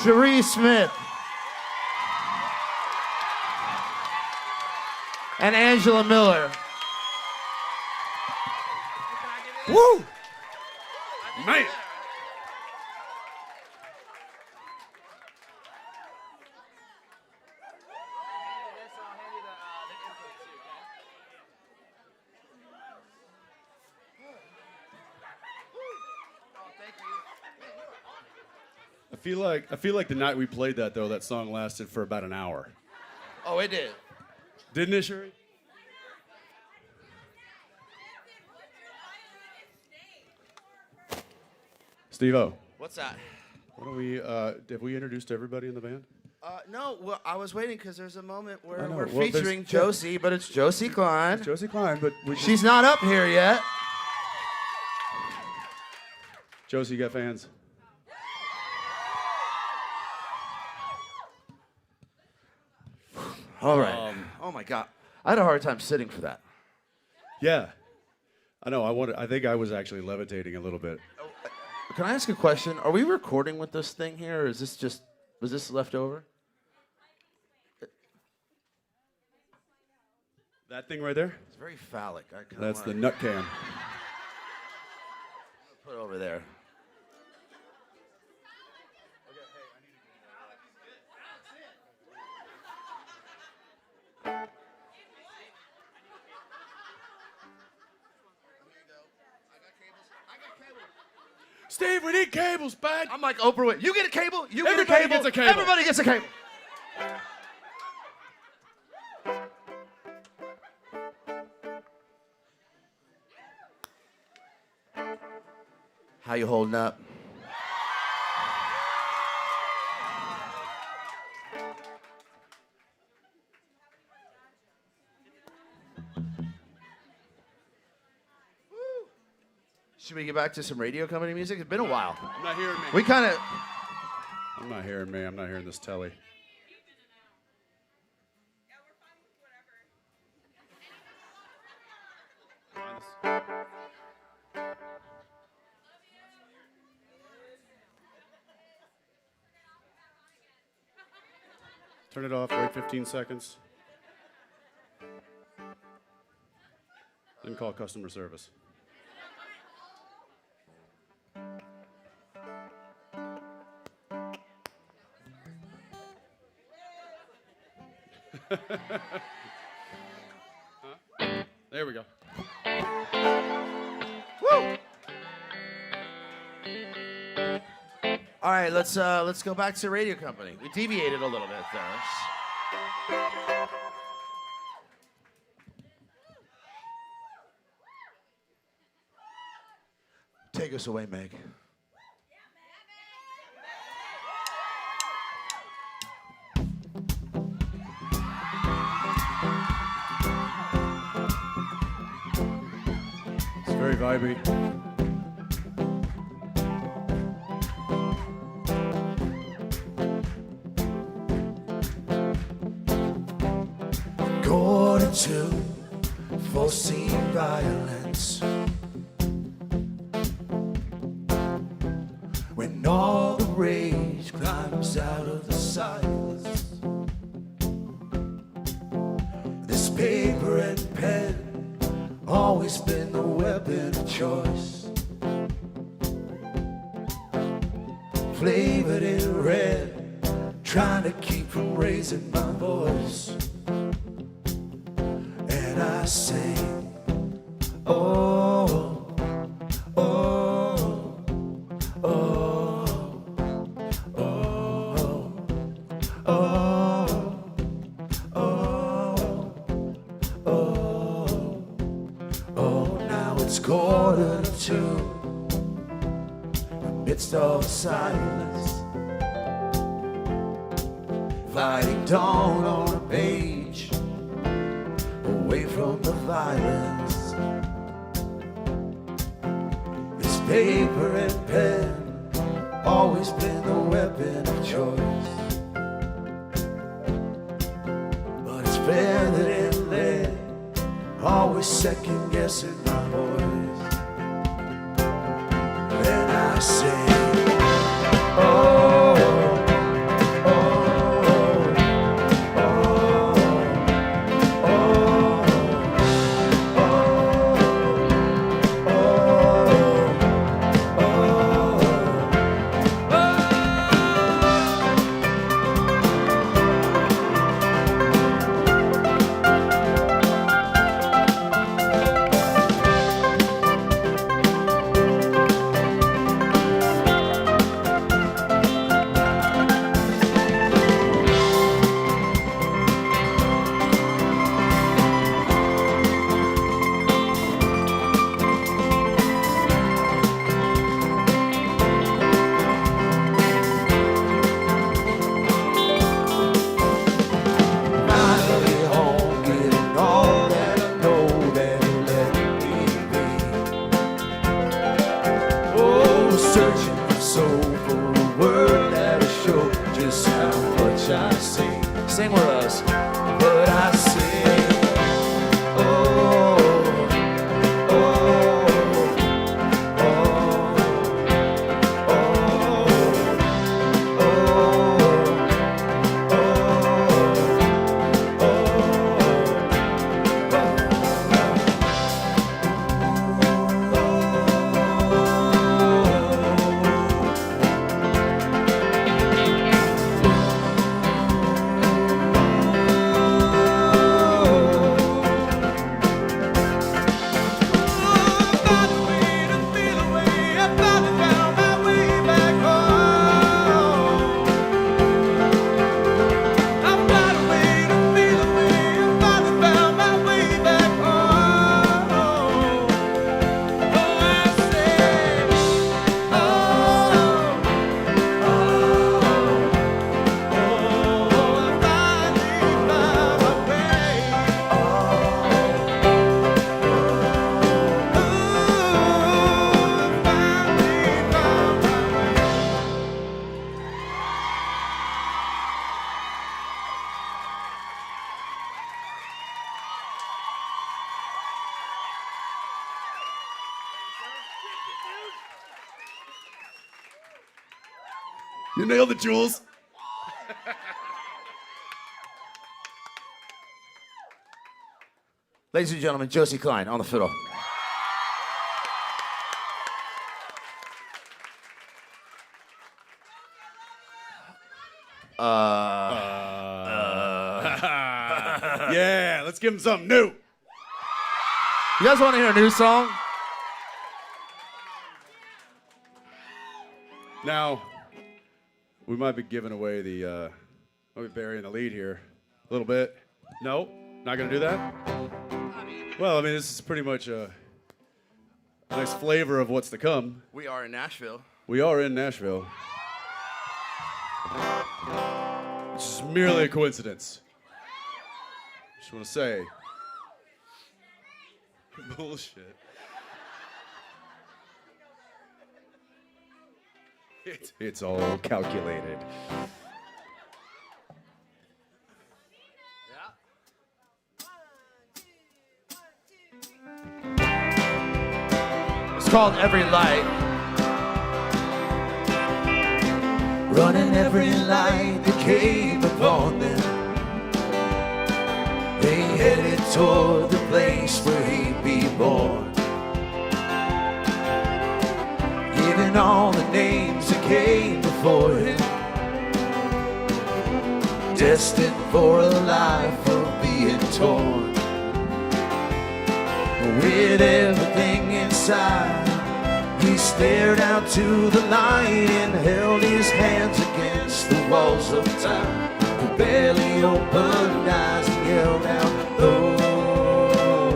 Cherie Smith. And Angela Miller. Woo! Man. I feel like the night we played that though, that song lasted for about an hour. Oh, it did. Didn't it, Sherry? Steve-O, What's that? what do we, have we introduced everybody in the band? No, well, I was waiting because there's a moment where I know. we're Well, there's- featuring Josie, but it's Josie Klein. Josie Klein, but She's not up here yet. Josie, you got fans? All right. Oh my God, I had a hard time sitting for that. Yeah. I know, I think I was actually levitating a little bit. Can I ask a question? Are we recording with this thing here, or is this was this left over? That thing right there? It's very phallic. I kinda That's the wanna nut can. put it over there. Steve, we need cables, bud. I'm like Oprah Winfrey. You get a cable. You get a Everybody cable. gets a cable. Everybody gets a cable. How you holding up? Should we get back to some radio company music? It's been a while. I'm not hearing me. We kind of... I'm not hearing me. I'm not hearing this telly. Turn it off, wait 15 seconds. Then call customer service. There we go. Woo! All right, let's go back to radio company. We deviated a little bit there. Take us away, Meg. It's very vibey. Quarter to foreseen violence. When all the rage climbs out of the silence, this paper and pen always been the weapon of choice. Flavored in red, trying to keep from raising my voice. And I sing, oh, oh, oh, oh, oh, oh, oh, oh. Now it's quarter to two, amidst all the silence, fighting dawn on a page, away from the violence. This paper and pen, always been the weapon of choice. But it's feathered in lead, always second guessing my voice. When I say, oh, oh, oh, finally home, getting all that I know that'll let me be. Oh, searching for soul for a word that'll show just how much I sing. Sing with us. But I sing, oh, oh, oh, You nailed it, Jules. Ladies and gentlemen, Josie Klein on the fiddle. Yeah, let's give him something new. You guys want to hear a new song? Now, we might be giving away might be burying the lead here a little bit. No, not gonna do that? Well, I mean, this is pretty much a nice flavor of what's to come. We are in Nashville. We are in Nashville. Which is merely a coincidence. Just want to say. Bullshit. It's all calculated. It's called Every Light. running every light that came upon them. They headed toward the place where he'd be born, giving all the names that came before him, destined for a life of being torn. With everything inside, he stared out to the light and held his hands against the walls of time. With barely opened eyes and yelled out, "Oh,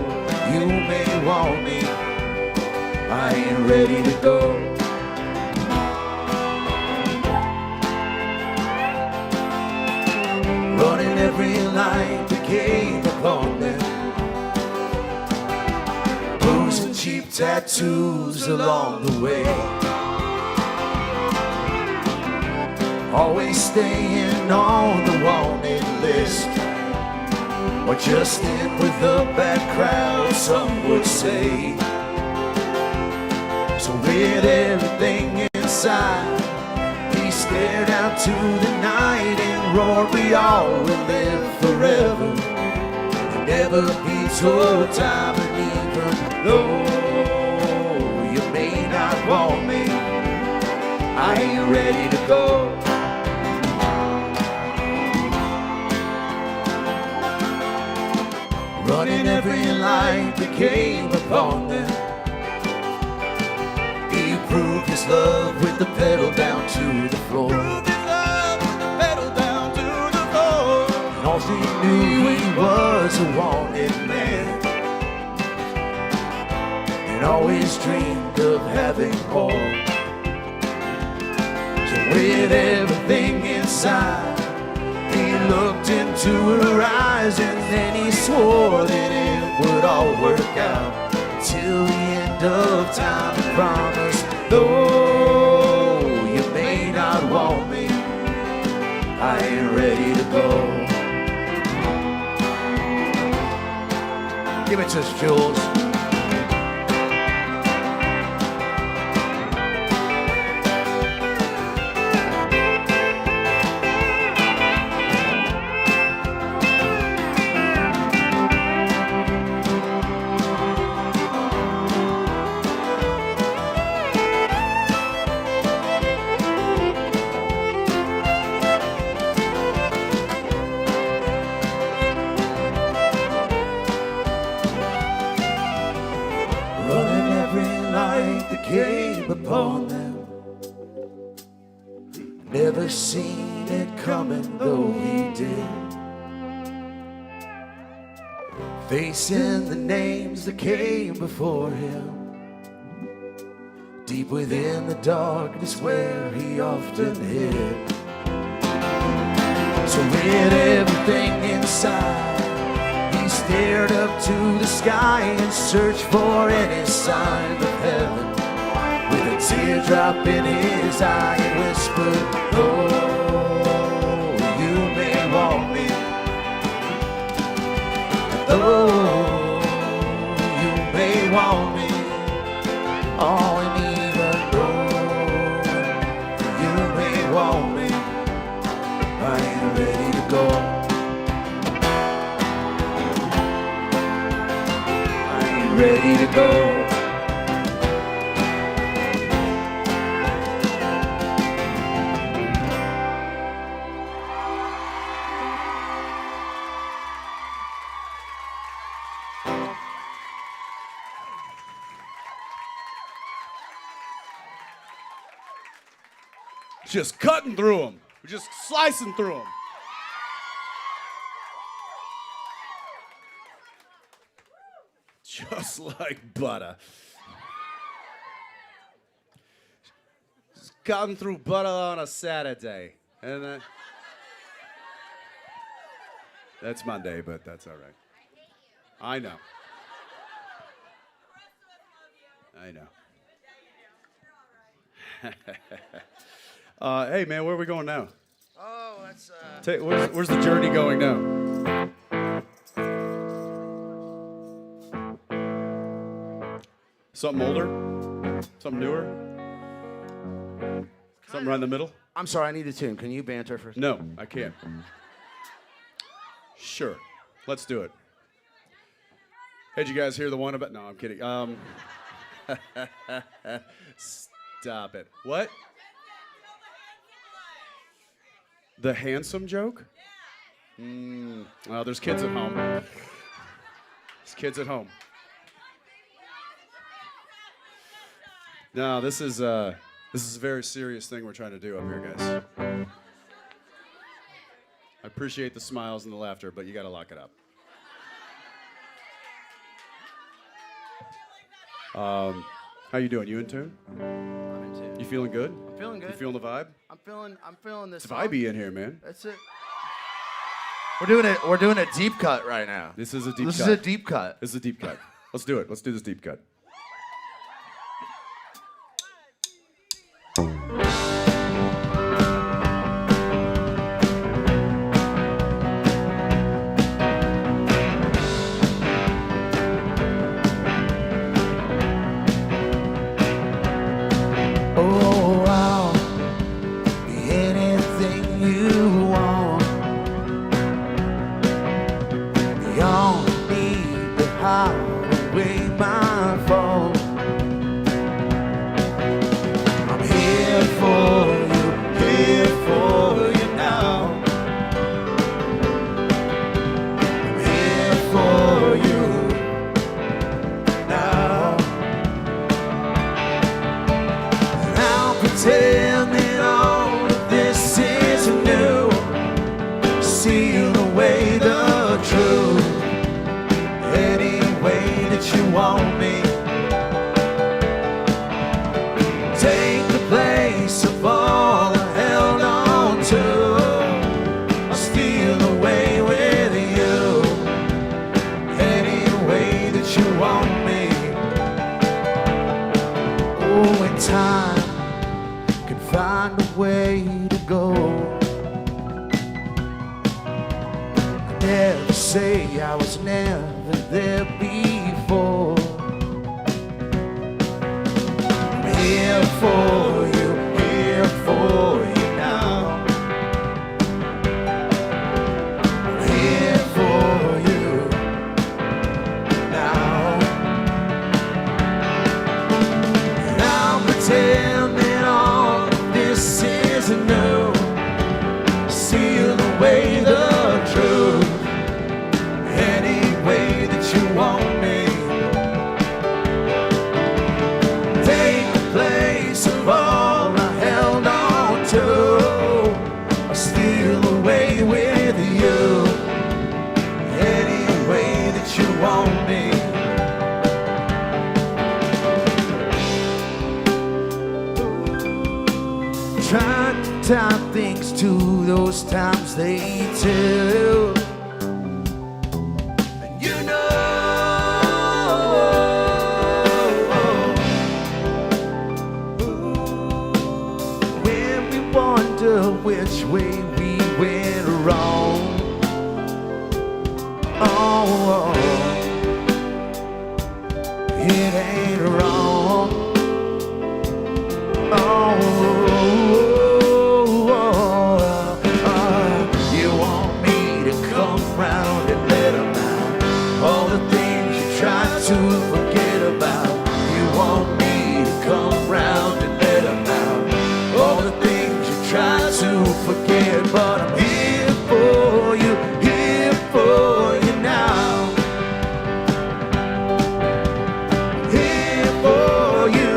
you may want me, I ain't ready to go." Running every light that came upon them, booze and cheap tattoos along the way, always staying on the wanted list, or just in with the bad crowd, some would say. So with everything into the night and roar, we all will live forever. Never be told time, and even though you may not want me, I ain't ready to go. Running every light that came upon them. He proved his love with the pedal down to the floor. Proved his love with the pedal down to the floor. And all he knew, he was a wanted man, and always dreamed of having more. So with everything inside, he looked into her eyes, and then he swore that it would all work out till the end of time. And promised, though you may not want me, I ain't ready to go. Give it to us, Jules. Came upon them, never seen it coming though he did. Facing the names that came before him, deep within the darkness where he often hid. So with everything inside, he stared up to the sky and searched for any sign of heaven. With a teardrop in his eye, and whispered, "Oh, you may want me. Oh, you may want me. Oh, and even though you may want me, I ain't ready to go. I ain't ready to go." Just cutting through them. We're just slicing through them. Just like butter. Just cutting through butter on a Saturday. And that's Monday, but that's all right. I know. I know. Hey, man, where are we going now? Oh, that's Where's the journey going now? Something older? Something newer? Something right in the middle? I'm sorry, I need a tune. Can you banter for a second? No, I can't. Sure. Let's do it. Hey, did you guys hear the one about... No, I'm kidding. Stop it. What? The handsome joke? Well, there's kids at home. There's kids at home. No, this is a very serious thing we're trying to do up here, guys. I appreciate the smiles and the laughter, but you got to lock it up. How you doing? You in tune? I'm in tune. You feeling good? I'm feeling good. You feeling the vibe? I'm feeling this. It's vibey in here, man. That's it. We're doing a deep cut right now. This is a deep cut. This is a deep cut. This is a deep cut. Let's do it. Let's do this deep cut. Oh, I'll be anything pretend that all of this is new. Seal away the truth any way that you want me. Take the place of all I held on to. I'll steal away with you any way that you want me. Oh, in time can find a way to go. I never say I was never there before. I'm here for you now. I'm here for you now. And I'll pretend that all of this is new. Seal away the truth any way that you want me. Take the place of all I held on to. I'll steal away with you any way that you want me. Trying to tie things to those times they tell. And you know, when we wonder which way we went wrong. Oh, it ain't wrong. You want me to come round and let 'em out. All the things you try to forget about. You want me to come round and let 'em out. All the things you try to forget. But I'm here for you now. Here for you.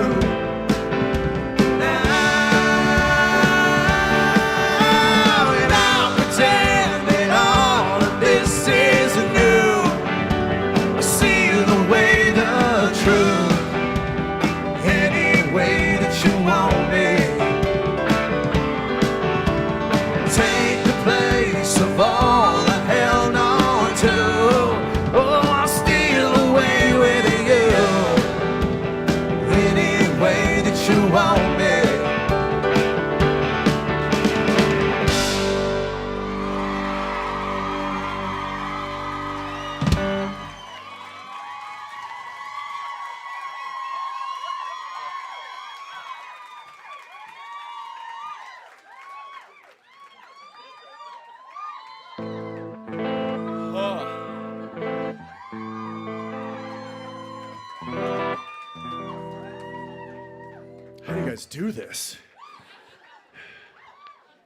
How do you guys do this?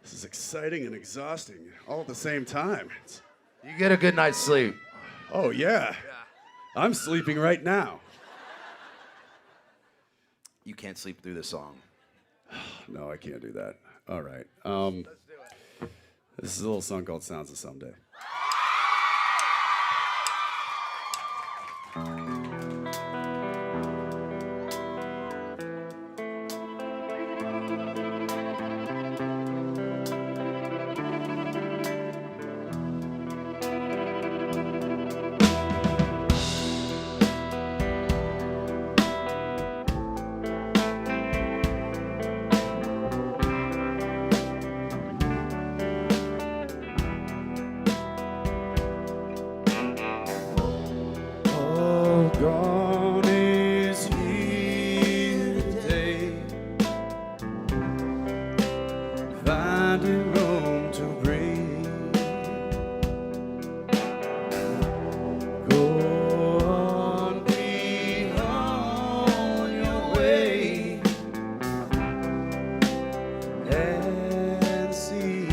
This is exciting and exhausting all at the same time. You get a good night's sleep. Oh, yeah. I'm sleeping right now. You can't sleep through this song. No, I can't do that. All right. Let's do it. This is a little song called Sounds of Someday. God is here today, finding room to breathe. Go on, be on your way and see.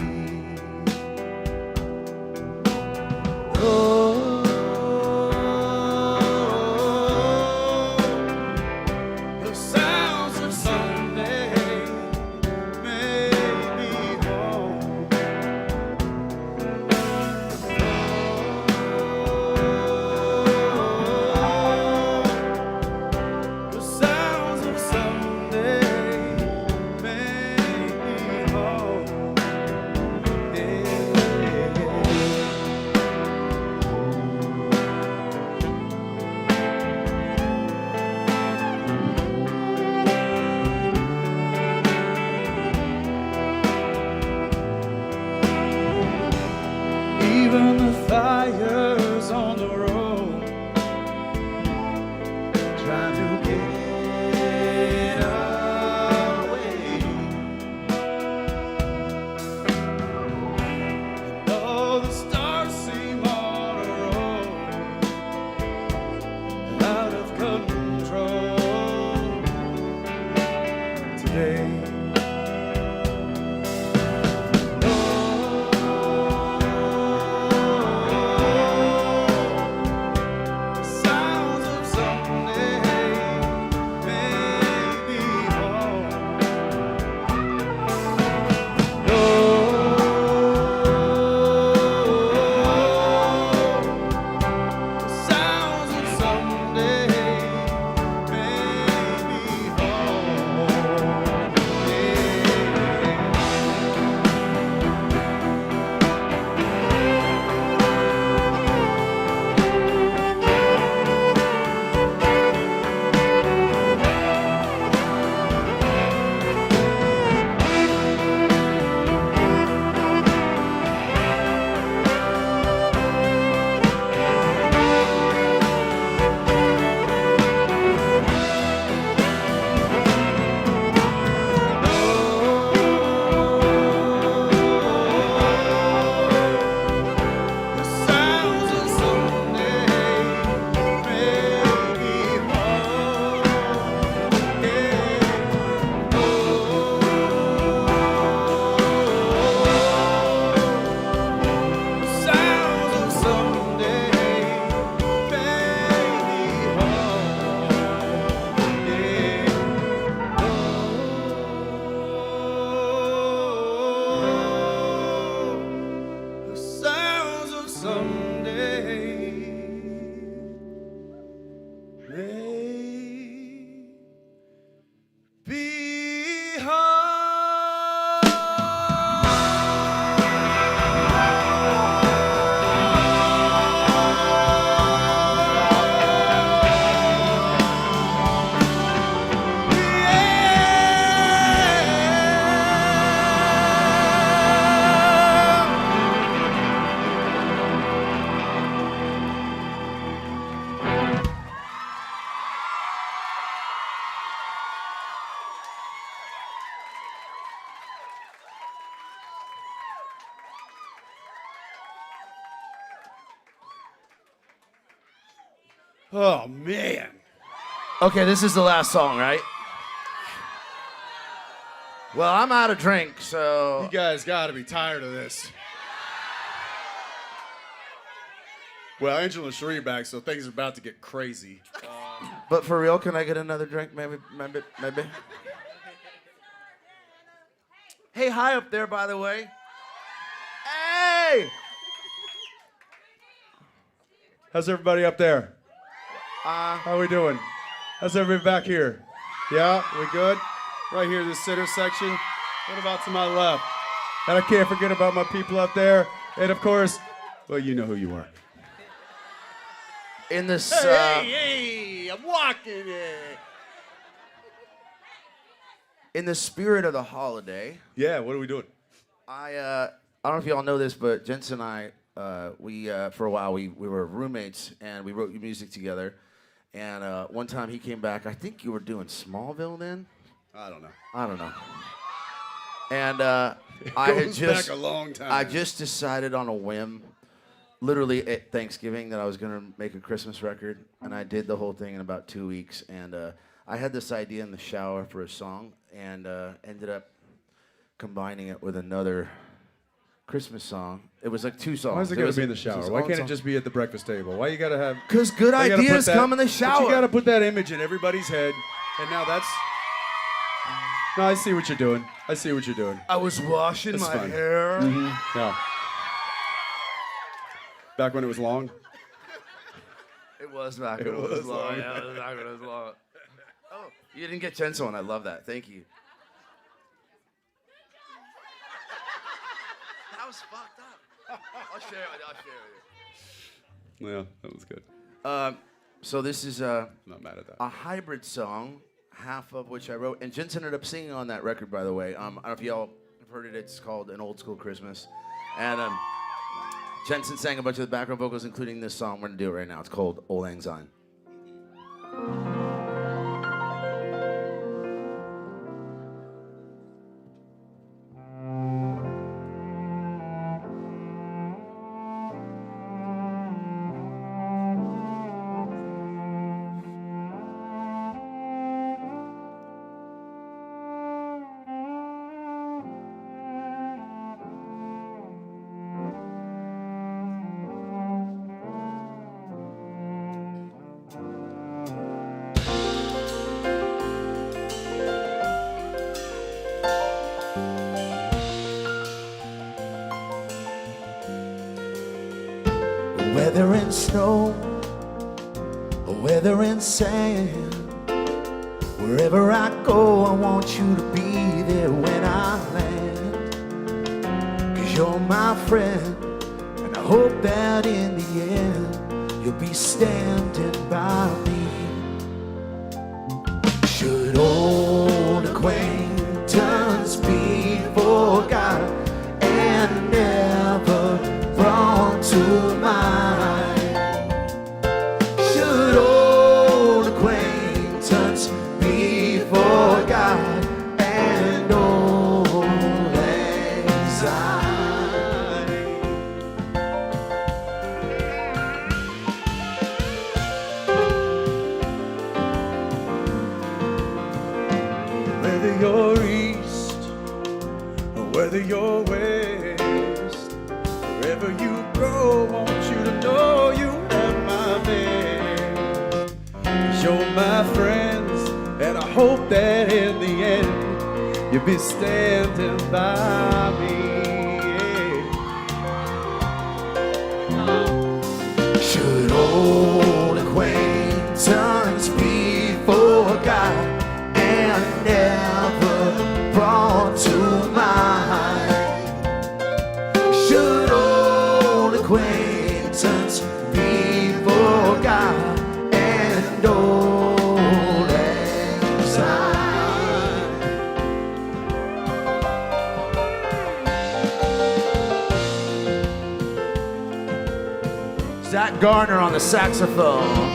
The sounds of Sunday Oh, man. Okay, this is the last song, right? Well, I'm out of drink, so... You guys got to be tired of this. Well, Angela and Sheree are back, so things are about to get crazy. But for real, can I get another drink? Maybe. Hey, hi up there, by the way. Hey! How's everybody up there? How we doing? How's everybody back here? Yeah, we good? Right here, the center section. What about to my left? And I can't forget about my people up there. And of course, well, you know who you are. In this, Hey, I'm walking it. in the spirit of the holiday, Yeah, what are we doing? I don't know if y'all know this, but Jensen and I, we for a while we were roommates and we wrote music together. And one time he came back. I think you were doing Smallville then. I don't know. And I had Goes just back a long time. I just decided on a whim, literally at Thanksgiving, that I was gonna make a Christmas record, and I did the whole thing in about 2 weeks. And I had this idea in the shower for a song, and ended up combining it with another Christmas song. It was like 2 songs. Why is it gotta be in the shower? Why can't it just be at the breakfast table? Why you gotta have? Because good why you gotta ideas put that- come in the But shower. you gotta put that image in everybody's head, and now that's. No, I see what you're doing. I see what you're doing. I was washing It's my fun. hair. Yeah. Back when it was long. It was back when it was long. Yeah, it was back when it was long. Oh, you didn't get Jensen one. I love that. Thank you. That was fucked up. I'll share it with you. Yeah, that was good. So this is I'm not mad at that. a hybrid song, half of which I wrote, and Jensen ended up singing on that record, by the way. I don't know if y'all have heard it. It's called An Old School Christmas, and Jensen sang a bunch of the background vocals, including this song. We're gonna do it right now. It's called Old Lang Syne. Whether in snow or whether in sand, wherever I go, I want you to be there when I land. 'Cause you're my friend, and I hope that in the end, you'll be standing by me. Should old acquaintance be forgot and never brought to mind? Should old acquaintance be forgot and old anxiety? Whether you're east or whether you're west, wherever you go, I want you to know you have my best. 'Cause you're my friends, and I hope that in the end you'll be standing by me. Should old acquaintance be forgot and never brought to mind? Should old acquaintance be forgot and old anxiety? Zach Garner on the saxophone.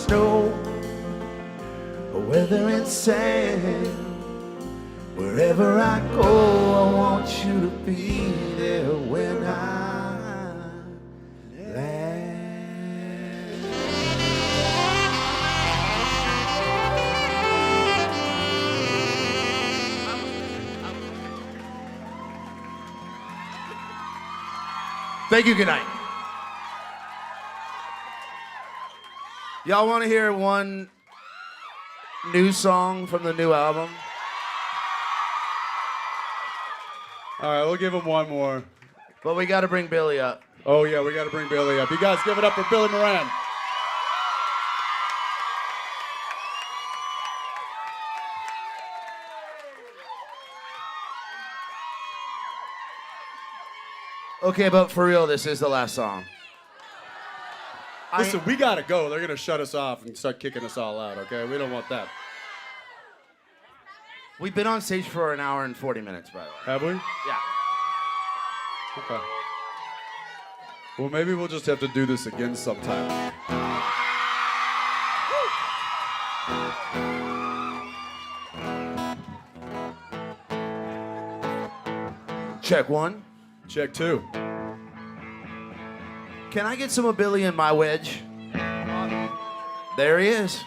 snow, or whether it's sand. Wherever I go, I want you to be there when I land. Thank you, good night. Y'all want to hear one new song from the new album? All right, we'll give him one more. But we got to bring Billy up. Oh, yeah, we got to bring Billy up. You guys give it up for Billy Moran. Okay, but for real, this is the last song. Listen, we got to go. They're going to shut us off and start kicking us all out, okay? We don't want that. We've been on stage for an hour and 40 minutes, by the way. Have we? Yeah. Okay. Well, maybe we'll just have to do this again sometime. Check one. Check two. Can I get some of Billy in my wedge? There he is.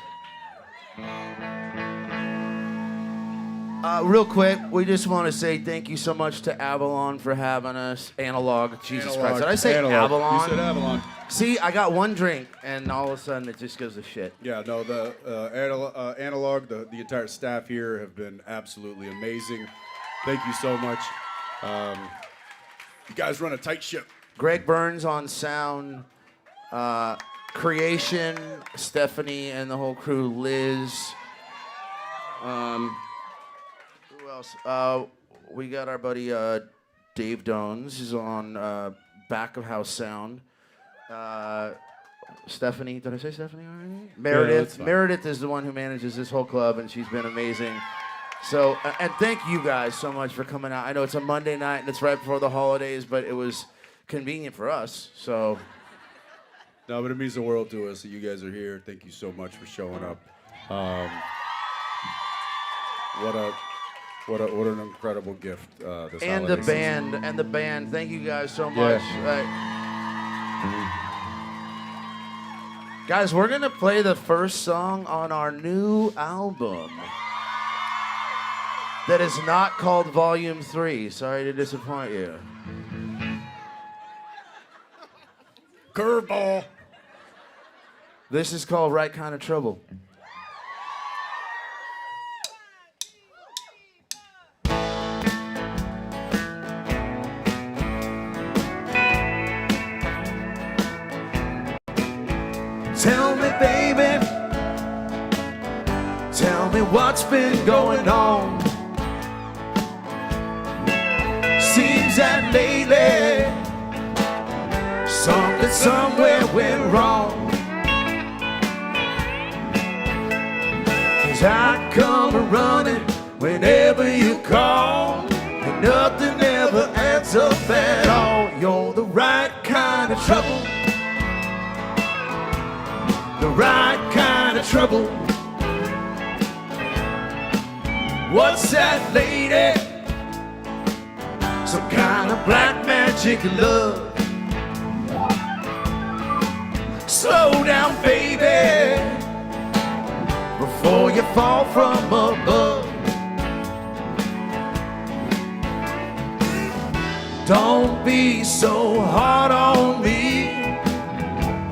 Real quick, we just want to say thank you so much to Avalon for having us. Analog, Jesus Christ. Did I say Avalon? You said Avalon. See, I got one drink, and all of a sudden it just goes to shit. Yeah, no, the Analog, the entire staff here have been absolutely amazing. Thank you so much. You guys run a tight ship. Greg Burns on sound, Creation, Stephanie and the whole crew, Liz. Who else? We got our buddy Dave Dones, who's on back of house sound. Stephanie, did I say Stephanie already? Meredith. Yeah, Meredith is the one who manages this whole club, and she's been amazing. So, and thank you guys so much for coming out. I know it's a Monday night and it's right before the holidays, but it was convenient for us. So, No, but it means the world to us that you guys are here. Thank you so much for showing up. What an incredible gift this and holiday the band. Thank you guys so much. Guys, we're gonna play the first song on our new album. That is not called Volume 3. Sorry to disappoint you. Curveball. This is called Right Kind of Trouble. Tell me, baby, tell me what's been going on. Seems that lately something somewhere went wrong. 'Cause I come running whenever you call, and nothing ever adds up at all. You're the right kind of trouble, the right kind of trouble. What's that, lady? Some kind of black magic love. Slow down, baby, before you fall from above. Don't be so hard on me,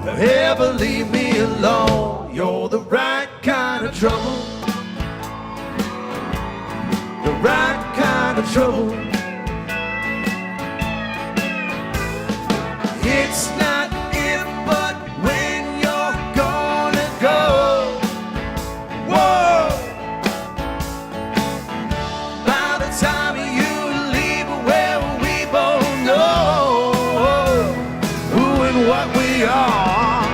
or ever leave me alone. You're the right kind of trouble, the right kind of trouble. It's not if, but when you're gonna go. Whoa! By the time you leave, well, we both know who and what we are.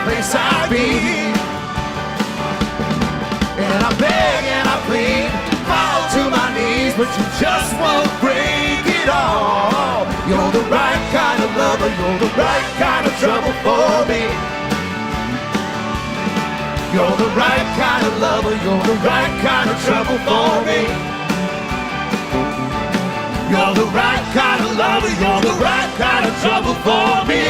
place I'd be. And I beg and I plead, fall to my knees, but you just won't break it all. You're the right kind of lover, you're the right kind of trouble for me. You're the right kind of lover, you're the right kind of trouble for me. You're the right kind of lover, you're the right kind of trouble for me.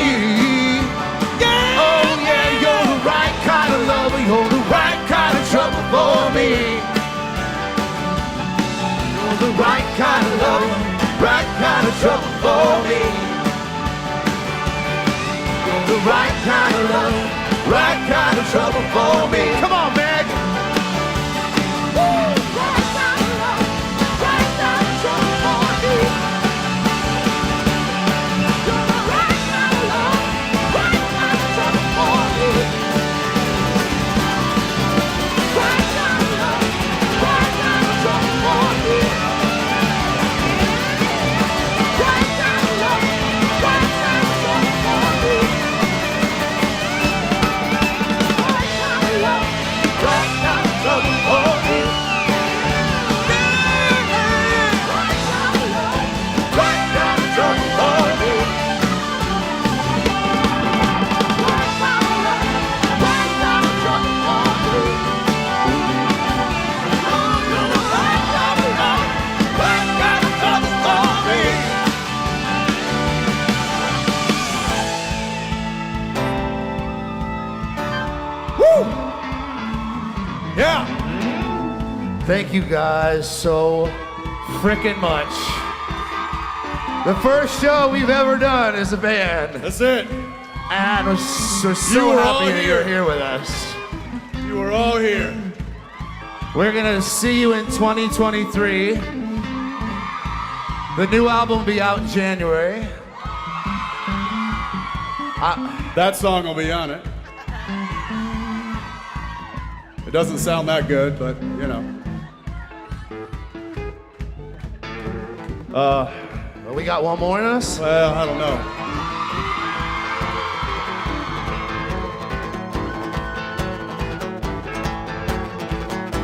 Yeah. Oh yeah, you're the right kind of lover, you're the right kind of trouble for me. You're the right kind of lover, right kind of trouble for me. You're the right kind of lover, right kind of trouble for me. Come on, Meg. Thank you guys so frickin' much. The first show we've ever done as a band. That's it. And we're so happy that you're here with us. You were all here. We're gonna see you in 2023. The new album will be out in January. That song will be on it. It doesn't sound that good, but you know. Well, we got one more in us? Well, I don't know.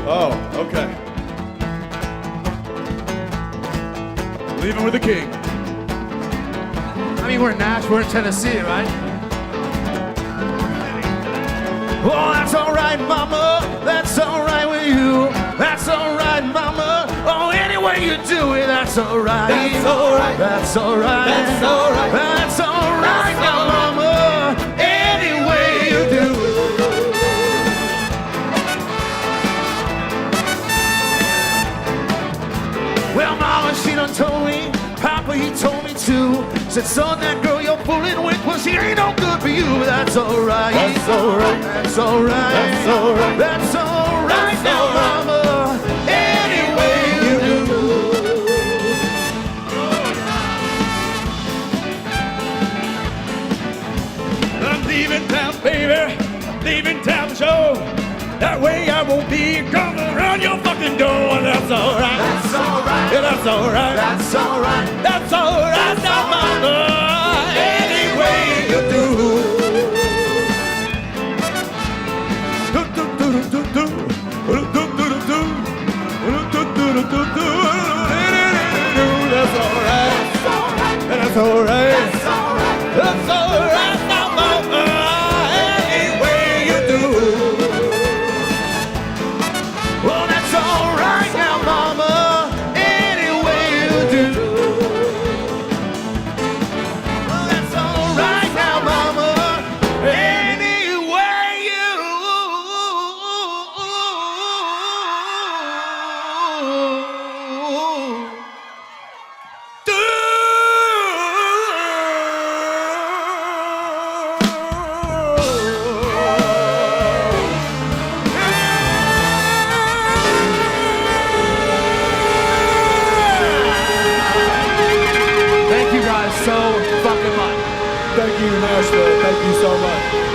Oh, okay. Leaving with the king. I mean, we're in Nashville, we're in Tennessee, right? Oh, that's all right, mama. That's all right with you. That's all right, mama. Oh, any way you do it, that's all right. That's all right. That's all right. That's all right. That's all right, now, mama. Any way you do it. Well, mama, she done told me. Papa, he told me too. Said, son, that girl you're fooling with, well, she ain't no good for you. But that's all right. That's all right. That's all right. That's all right. That's all right now, mama. Any way you do. I'm leaving town, baby. Leaving town to show. That way I won't be coming around your fucking door. That's all right. That's all right. Yeah, that's all right. That's all right. That's all right now, mama. Any way you do. That's all right. That's all right. That's all right. That's all right now, mama. Any way you do. Well, that's all right now, mama. Any way you do. Well, that's all right now, mama. Any way you do. Thank you guys so fucking much. Thank you, Nashville. Thank you so much.